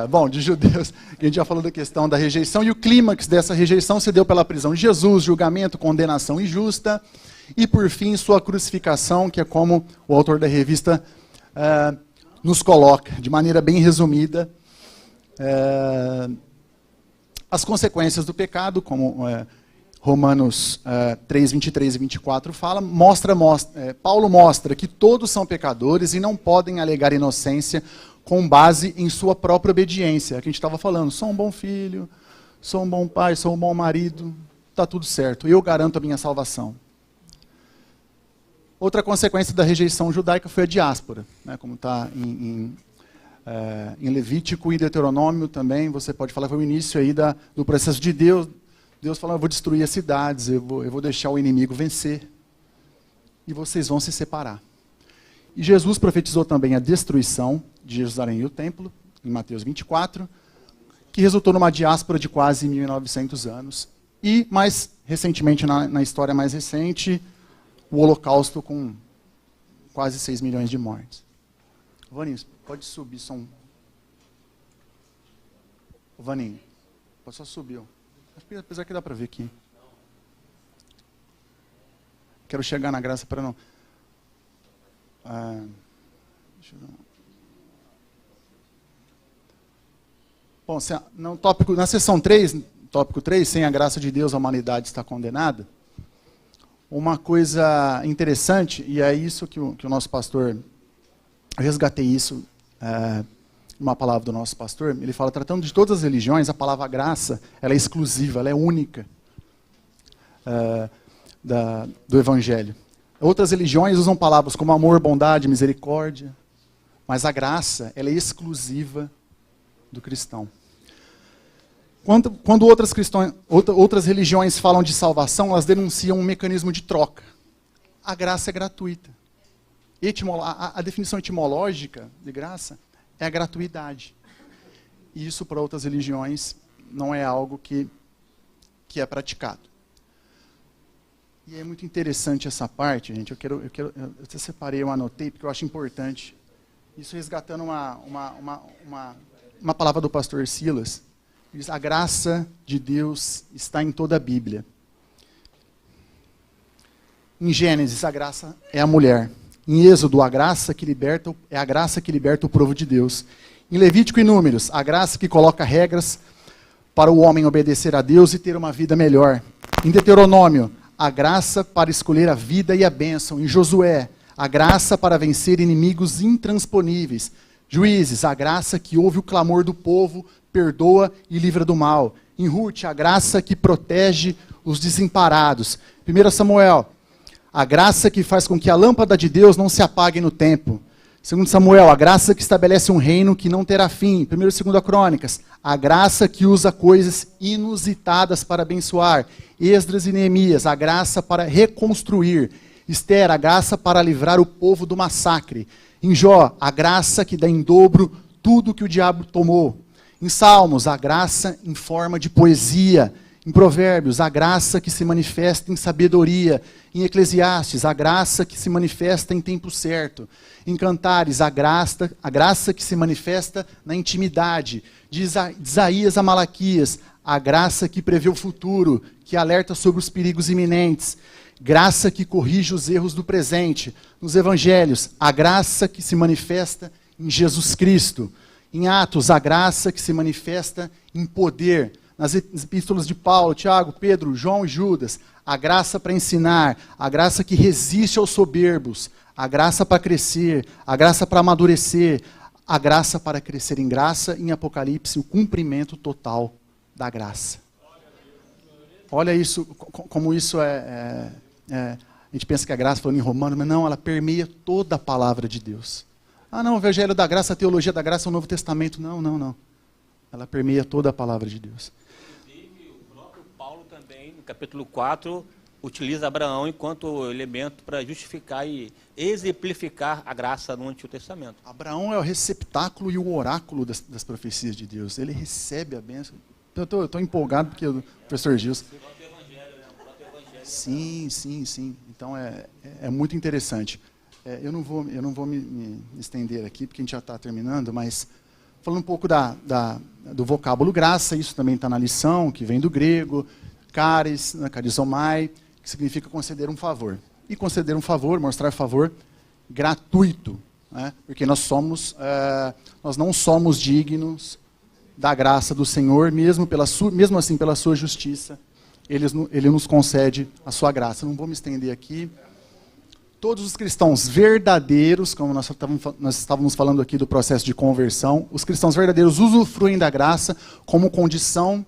Bom, de judeus, a gente já falou da questão da rejeição, e o clímax dessa rejeição se deu pela prisão de Jesus, julgamento, condenação injusta, e por fim sua crucificação, que é como o autor da revista nos coloca, de maneira bem resumida, as consequências do pecado, como Romanos 3, 23 e 24 fala, Paulo mostra que todos são pecadores e não podem alegar inocência com base em sua própria obediência. Que a gente estava falando, sou um bom filho, sou um bom pai, sou um bom marido, está tudo certo, eu garanto a minha salvação. Outra consequência da rejeição judaica foi a diáspora, né, como está em Levítico e Deuteronômio também, você pode falar, foi o início aí do processo de Deus. Deus falou, eu vou destruir as cidades, eu vou deixar o inimigo vencer, e vocês vão se separar. E Jesus profetizou também a destruição de Jerusalém e o templo, em Mateus 24, que resultou numa diáspora de quase 1.900 anos. E, mais recentemente, na história mais recente, o Holocausto com quase 6 milhões de mortes. Vaninho, pode subir só um... Vaninho, pode só subir. Apesar que dá para ver aqui. Quero chegar na graça para não... deixa eu ver. Bom, na seção 3, tópico 3, sem a graça de Deus a humanidade está condenada. Uma coisa interessante, e é isso que o nosso pastor, eu resgatei isso, uma palavra do nosso pastor, ele fala, tratando de todas as religiões, a palavra graça, ela é exclusiva, ela é única do Evangelho. Outras religiões usam palavras como amor, bondade, misericórdia, mas a graça, ela é exclusiva do cristão. Quando outras religiões falam de salvação, elas denunciam um mecanismo de troca. A graça é gratuita. A definição etimológica de graça é a gratuidade. E isso para outras religiões não é algo que é praticado. E é muito interessante essa parte, gente. Eu separei, eu anotei, porque eu acho importante. Isso resgatando uma palavra do pastor Silas. Ele diz, a graça de Deus está em toda a Bíblia. Em Gênesis, a graça é a mulher. Em Êxodo, a graça que liberta é a graça que liberta o povo de Deus. Em Levítico e Números, a graça que coloca regras para o homem obedecer a Deus e ter uma vida melhor. Em Deuteronômio, a graça para escolher a vida e a bênção. Em Josué, a graça para vencer inimigos intransponíveis. Juízes, a graça que ouve o clamor do povo, perdoa e livra do mal. Em Ruth, a graça que protege os desamparados. 1 Samuel, a graça que faz com que a lâmpada de Deus não se apague no tempo. 2 Samuel, a graça que estabelece um reino que não terá fim. 1 e 2 Crônicas, a graça que usa coisas inusitadas para abençoar. Esdras e Neemias, a graça para reconstruir. Esther, a graça para livrar o povo do massacre. Em Jó, a graça que dá em dobro tudo que o diabo tomou. Em Salmos, a graça em forma de poesia. Em Provérbios, a graça que se manifesta em sabedoria. Em Eclesiastes, a graça que se manifesta em tempo certo. Em Cantares, a graça que se manifesta na intimidade. De Isaías a Malaquias, a graça que prevê o futuro, que alerta sobre os perigos iminentes. Graça que corrige os erros do presente. Nos Evangelhos, a graça que se manifesta em Jesus Cristo. Em Atos, a graça que se manifesta em poder. Nas epístolas de Paulo, Tiago, Pedro, João e Judas, a graça para ensinar, a graça que resiste aos soberbos, a graça para crescer, a graça para amadurecer, a graça para crescer em graça, em Apocalipse, o cumprimento total da graça. Olha isso, como isso a gente pensa que a graça falando em Romanos, mas não, ela permeia toda a palavra de Deus. Ah, não, o Evangelho da Graça, a teologia da graça é o Novo Testamento. Não. Ela permeia toda a palavra de Deus. Inclusive, o próprio Paulo também, no capítulo 4, utiliza Abraão enquanto elemento para justificar e exemplificar a graça no Antigo Testamento. Abraão é o receptáculo e o oráculo das profecias de Deus. Ele recebe a bênção. Eu estou empolgado porque o professor Gilson... Sim. Então é muito interessante. Eu não vou me estender aqui, porque a gente já está terminando, mas falando um pouco do vocábulo graça, isso também está na lição, que vem do grego, charis, charizomai, que significa conceder um favor. E conceder um favor, mostrar favor gratuito, né? Porque nós não somos dignos da graça do Senhor, mesmo assim pela sua justiça, Ele nos concede a sua graça. Não vou me estender aqui. Todos os cristãos verdadeiros, como nós estávamos falando aqui do processo de conversão, os cristãos verdadeiros usufruem da graça como condição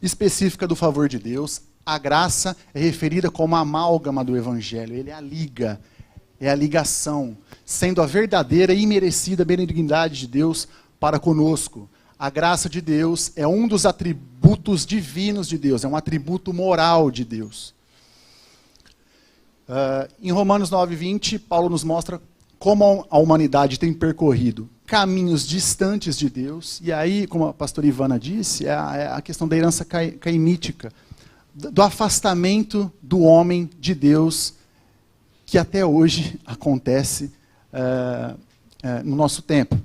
específica do favor de Deus. A graça é referida como a amálgama do Evangelho. Ele é a ligação, sendo a verdadeira e imerecida benignidade de Deus para conosco. A graça de Deus é um dos atributos divinos de Deus, é um atributo moral de Deus. Em Romanos 9:20, Paulo nos mostra como a humanidade tem percorrido caminhos distantes de Deus. E aí, como a pastora Ivana disse, é a questão da herança caimítica, do afastamento do homem de Deus, que até hoje acontece no nosso tempo.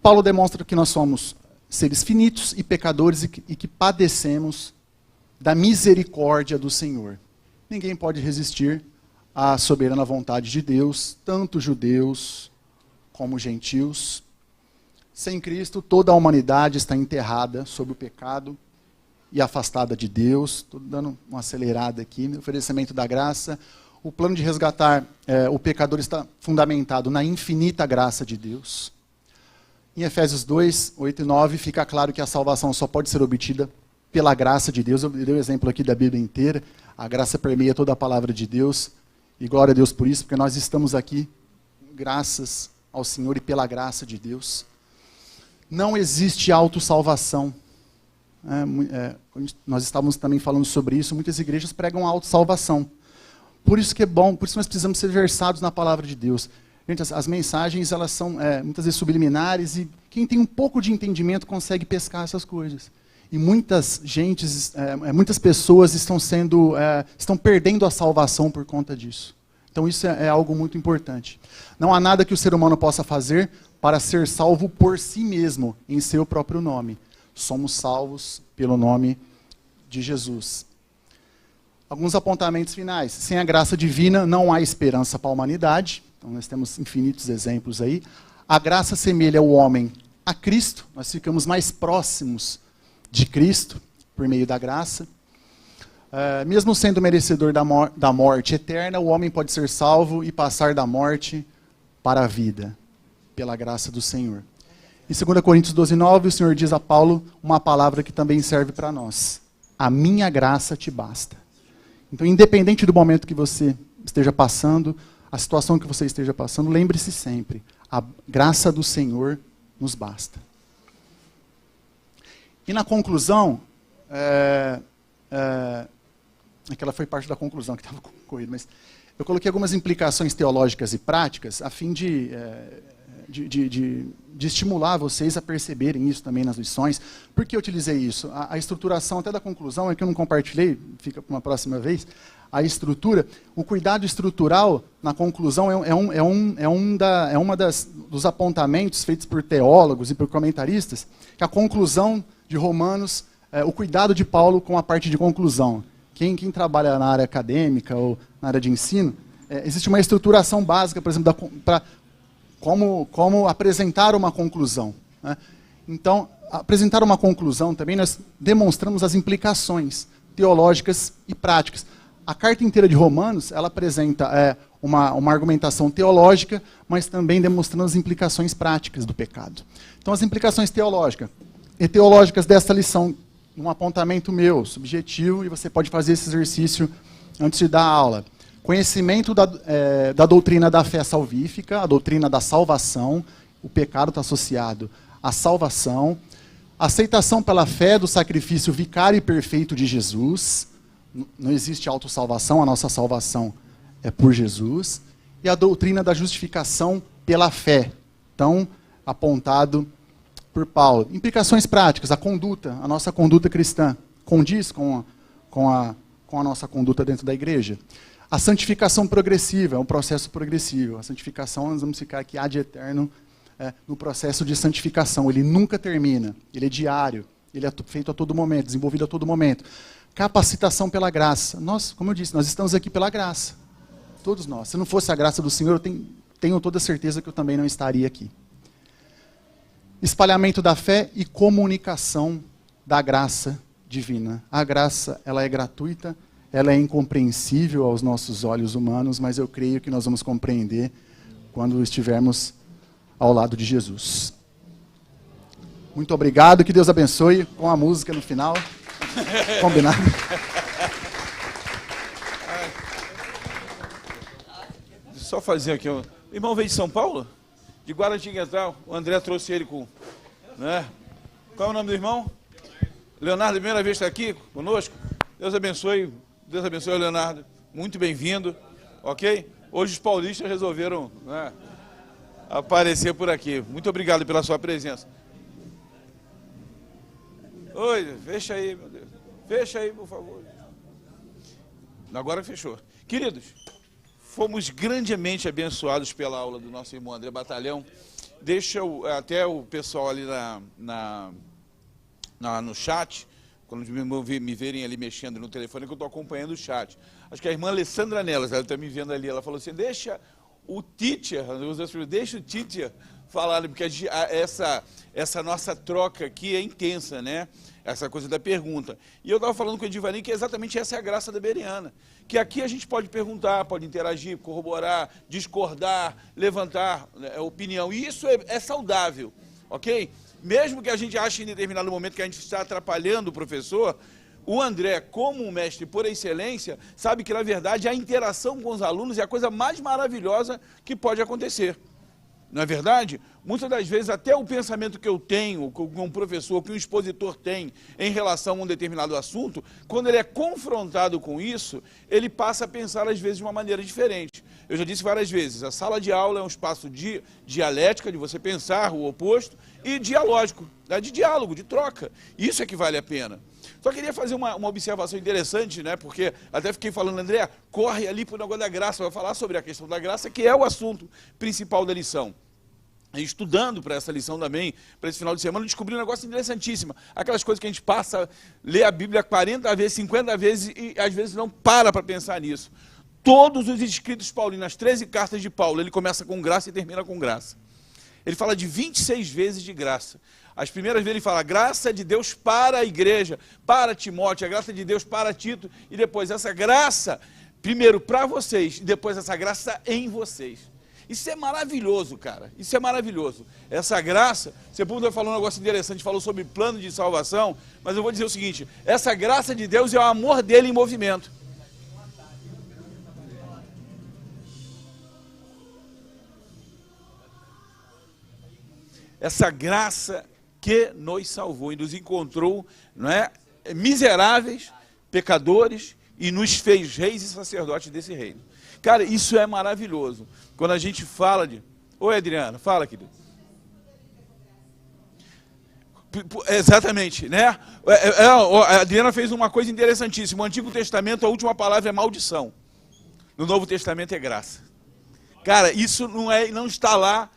Paulo demonstra que nós somos seres finitos e pecadores e que padecemos da misericórdia do Senhor. Ninguém pode resistir à soberana vontade de Deus, tanto judeus como gentios. Sem Cristo, toda a humanidade está enterrada sob o pecado e afastada de Deus. Estou dando uma acelerada aqui no oferecimento da graça. O plano de resgatar o pecador está fundamentado na infinita graça de Deus. Em Efésios 2, 8 e 9, fica claro que a salvação só pode ser obtida pela graça de Deus. Eu dei um exemplo aqui da Bíblia inteira. A graça permeia toda a palavra de Deus. E glória a Deus por isso, porque nós estamos aqui graças ao Senhor e pela graça de Deus. Não existe autossalvação. Nós estávamos também falando sobre isso. Muitas igrejas pregam a autossalvação. Por isso que é bom, por isso nós precisamos ser versados na palavra de Deus. Gente, as mensagens, elas são muitas vezes subliminares e quem tem um pouco de entendimento consegue pescar essas coisas. E muitas pessoas estão perdendo a salvação por conta disso. Então isso é algo muito importante. Não há nada que o ser humano possa fazer para ser salvo por si mesmo, em seu próprio nome. Somos salvos pelo nome de Jesus. Alguns apontamentos finais. Sem a graça divina não há esperança para a humanidade. Então nós temos infinitos exemplos aí. A graça assemelha o homem a Cristo. Nós ficamos mais próximos de Cristo por meio da graça. Mesmo sendo merecedor da morte eterna, o homem pode ser salvo e passar da morte para a vida, pela graça do Senhor. Em 2 Coríntios 12:9, o Senhor diz a Paulo uma palavra que também serve para nós. A minha graça te basta. Então, independente do momento que você esteja passando, a situação que você esteja passando, lembre-se sempre, a graça do Senhor nos basta. E na conclusão, aquela foi parte da conclusão que estava corrida, mas eu coloquei algumas implicações teológicas e práticas a fim de estimular vocês a perceberem isso também nas lições. Por que eu utilizei isso? A estruturação até da conclusão, é que eu não compartilhei, fica para uma próxima vez, a estrutura, o cuidado estrutural na conclusão é uma dos apontamentos feitos por teólogos e por comentaristas, que a conclusão de Romanos, o cuidado de Paulo com a parte de conclusão. Quem trabalha na área acadêmica ou na área de ensino, existe uma estruturação básica, por exemplo, para como apresentar uma conclusão, né? Então, apresentar uma conclusão também, nós demonstramos as implicações teológicas e práticas. A carta inteira de Romanos, ela apresenta uma argumentação teológica, mas também demonstrando as implicações práticas do pecado. Então, as implicações teológicas dessa lição, um apontamento meu, subjetivo, e você pode fazer esse exercício antes de dar a aula. Conhecimento da doutrina da fé salvífica, a doutrina da salvação, o pecado está associado à salvação, aceitação pela fé do sacrifício vicário e perfeito de Jesus, não existe autossalvação, a nossa salvação é por Jesus, e a doutrina da justificação pela fé, tão apontado por Paulo. Implicações práticas, a nossa conduta cristã, condiz com com a nossa conduta dentro da igreja. A santificação progressiva é um processo progressivo. A santificação, nós vamos ficar aqui ad eterno no processo de santificação. Ele nunca termina, ele é diário, ele é feito a todo momento, desenvolvido a todo momento. Capacitação pela graça. Nós, como eu disse, nós estamos aqui pela graça. Todos nós. Se não fosse a graça do Senhor, eu tenho toda certeza que eu também não estaria aqui. Espalhamento da fé e comunicação da graça divina. A graça, ela é gratuita, ela é incompreensível aos nossos olhos humanos, mas eu creio que nós vamos compreender quando estivermos ao lado de Jesus. Muito obrigado, que Deus abençoe, com a música no final. Combinado? Só fazer aqui, o irmão veio de São Paulo? De Guaratinguetá, o André trouxe ele com... Né? Qual é o nome do irmão? Leonardo, primeira vez que está aqui conosco. Deus abençoe o Leonardo. Muito bem-vindo, ok? Hoje os paulistas resolveram, né, aparecer por aqui. Muito obrigado pela sua presença. Oi, fecha aí, meu Deus. Fecha aí, por favor. Agora fechou. Queridos, fomos grandemente abençoados pela aula do nosso irmão André Batalhão. Deixa até o pessoal ali no chat, quando me verem ali mexendo no telefone, que eu estou acompanhando o chat. Acho que a irmã Alessandra Nelas, ela está me vendo ali, ela falou assim, deixa o teacher falar, porque essa nossa troca aqui é intensa, né? Essa coisa da pergunta. E eu estava falando com o Edivarim que exatamente essa é a graça da Bereana. Que aqui a gente pode perguntar, pode interagir, corroborar, discordar, levantar opinião. E isso é saudável, ok? Mesmo que a gente ache em determinado momento que a gente está atrapalhando o professor, o André, como um mestre por excelência, sabe que, na verdade, a interação com os alunos é a coisa mais maravilhosa que pode acontecer. Não é verdade? Muitas das vezes, até o pensamento que eu tenho, que um professor, que um expositor tem em relação a um determinado assunto, quando ele é confrontado com isso, ele passa a pensar, às vezes, de uma maneira diferente. Eu já disse várias vezes, a sala de aula é um espaço de dialética, de você pensar o oposto, e dialógico, de diálogo, de troca. Isso é que vale a pena. Só queria fazer uma observação interessante, né? Porque até fiquei falando, André, corre ali para o negócio da graça, vai falar sobre a questão da graça, que é o assunto principal da lição. Estudando para essa lição também, para esse final de semana, descobri um negócio interessantíssimo. Aquelas coisas que a gente passa, lê a Bíblia 40 vezes, 50 vezes e às vezes não para pensar nisso. Todos os escritos paulinos, as 13 cartas de Paulo, ele começa com graça e termina com graça. Ele fala de 26 vezes de graça. As primeiras vezes ele fala, graça de Deus para a igreja, para Timóteo, a graça de Deus para Tito, e depois essa graça, primeiro para vocês, e depois essa graça em vocês. Isso é maravilhoso, cara, isso é maravilhoso. Essa graça, você podia falar um negócio interessante, falou sobre plano de salvação, mas eu vou dizer o seguinte, essa graça de Deus é o amor dele em movimento. Essa graça que nos salvou e nos encontrou, não é, miseráveis, pecadores, e nos fez reis e sacerdotes desse reino. Cara, isso é maravilhoso. Quando a gente fala de... Oi, Adriana, fala, querido. Exatamente, né? A Adriana fez uma coisa interessantíssima. No Antigo Testamento, a última palavra é maldição. No Novo Testamento é graça. Cara, isso não está lá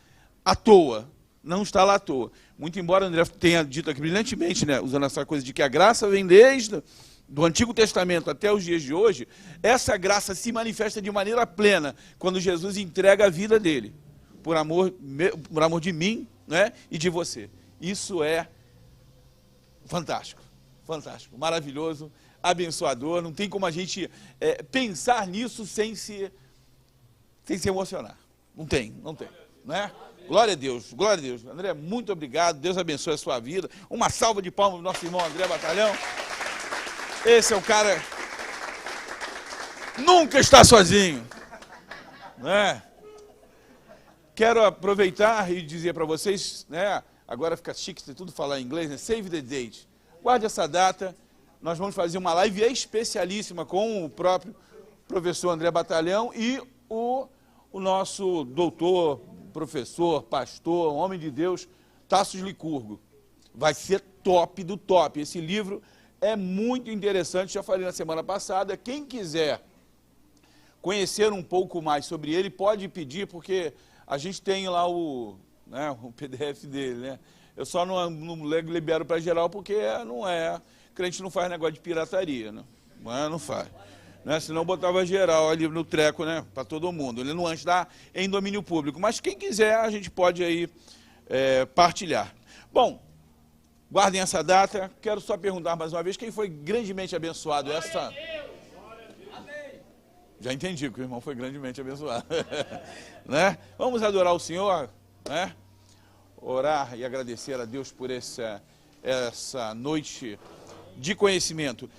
à toa. Não está lá à toa. Muito embora André tenha dito aqui brilhantemente, né, usando essa coisa de que a graça vem desde do Antigo Testamento até os dias de hoje, essa graça se manifesta de maneira plena quando Jesus entrega a vida dele, por amor de mim, né, e de você. Isso é fantástico, fantástico, maravilhoso, abençoador. Não tem como a gente pensar nisso sem se emocionar. Não tem, não é? Glória a Deus, glória a Deus. André, muito obrigado, Deus abençoe a sua vida. Uma salva de palmas do nosso irmão André Batalhão. Esse é o cara, nunca está sozinho, né? Quero aproveitar e dizer para vocês, né? Agora fica chique se tudo falar em inglês, né? Save the date. Guarde essa data, nós vamos fazer uma live especialíssima com o próprio professor André Batalhão e o nosso doutor, professor, pastor, homem de Deus, Tassos Licurgo. Vai ser top do top. Esse livro é muito interessante, já falei na semana passada, quem quiser conhecer um pouco mais sobre ele, pode pedir, porque a gente tem lá o PDF dele, né? Eu só não libero para geral, porque crente não faz negócio de pirataria, né? Não faz. Né? Senão botava geral ali no treco, né? Para todo mundo. Ele não está em domínio público. Mas quem quiser, a gente pode aí partilhar. Bom, guardem essa data. Quero só perguntar mais uma vez, quem foi grandemente abençoado essa... Já entendi que o irmão foi grandemente abençoado. Né? Vamos adorar o Senhor, né? Orar e agradecer a Deus por essa noite de conhecimento.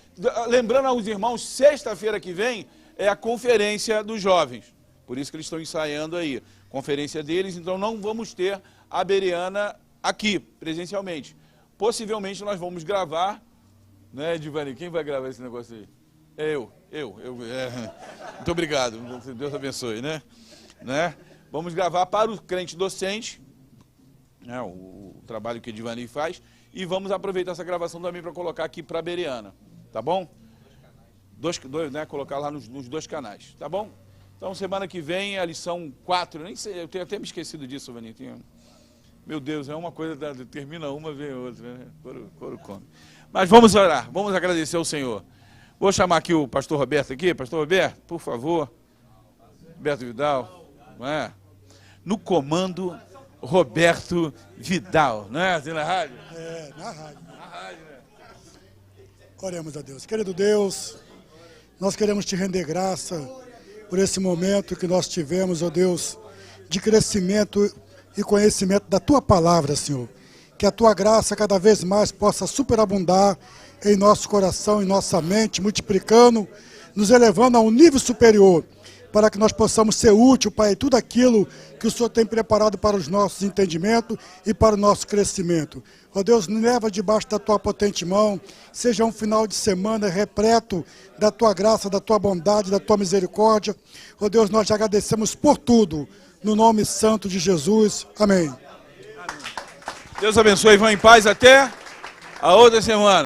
Lembrando aos irmãos, sexta-feira que vem é a conferência dos jovens. Por isso que eles estão ensaiando aí. Conferência deles, então não vamos ter a Bereana aqui, presencialmente. Possivelmente nós vamos gravar, né, Edivani? Quem vai gravar esse negócio aí? Eu. Muito obrigado, Deus abençoe, né? Vamos gravar para o crente docente, né, o trabalho que Edivani faz, e vamos aproveitar essa gravação também para colocar aqui para a Bereana, tá bom? Dois, né, colocar lá nos 2 canais, tá bom? Então, semana que vem, a lição 4, nem sei, eu tenho até me esquecido disso, Vaninho. Meu Deus, é uma coisa, termina uma, vem outra, né? Coro come. Mas vamos orar, vamos agradecer ao Senhor. Vou chamar aqui o pastor Roberto aqui. Pastor Roberto, por favor. Roberto Vidal. Não é? No comando, Roberto Vidal. Não é assim na rádio? Na rádio. Na rádio, né? Oremos a Deus. Querido Deus, nós queremos te render graça por esse momento que nós tivemos, ó Deus, de crescimento e conhecimento da tua palavra, Senhor. Que a tua graça cada vez mais possa superabundar em nosso coração, em nossa mente, multiplicando, nos elevando a um nível superior, para que nós possamos ser útil, Pai, tudo aquilo que o Senhor tem preparado para os nossos entendimentos e para o nosso crescimento. Ó Deus, nos leva debaixo da tua potente mão, seja um final de semana repleto da tua graça, da tua bondade, da tua misericórdia. Ó Deus, nós te agradecemos por tudo, no nome santo de Jesus. Amém. Deus abençoe, vão em paz até a outra semana.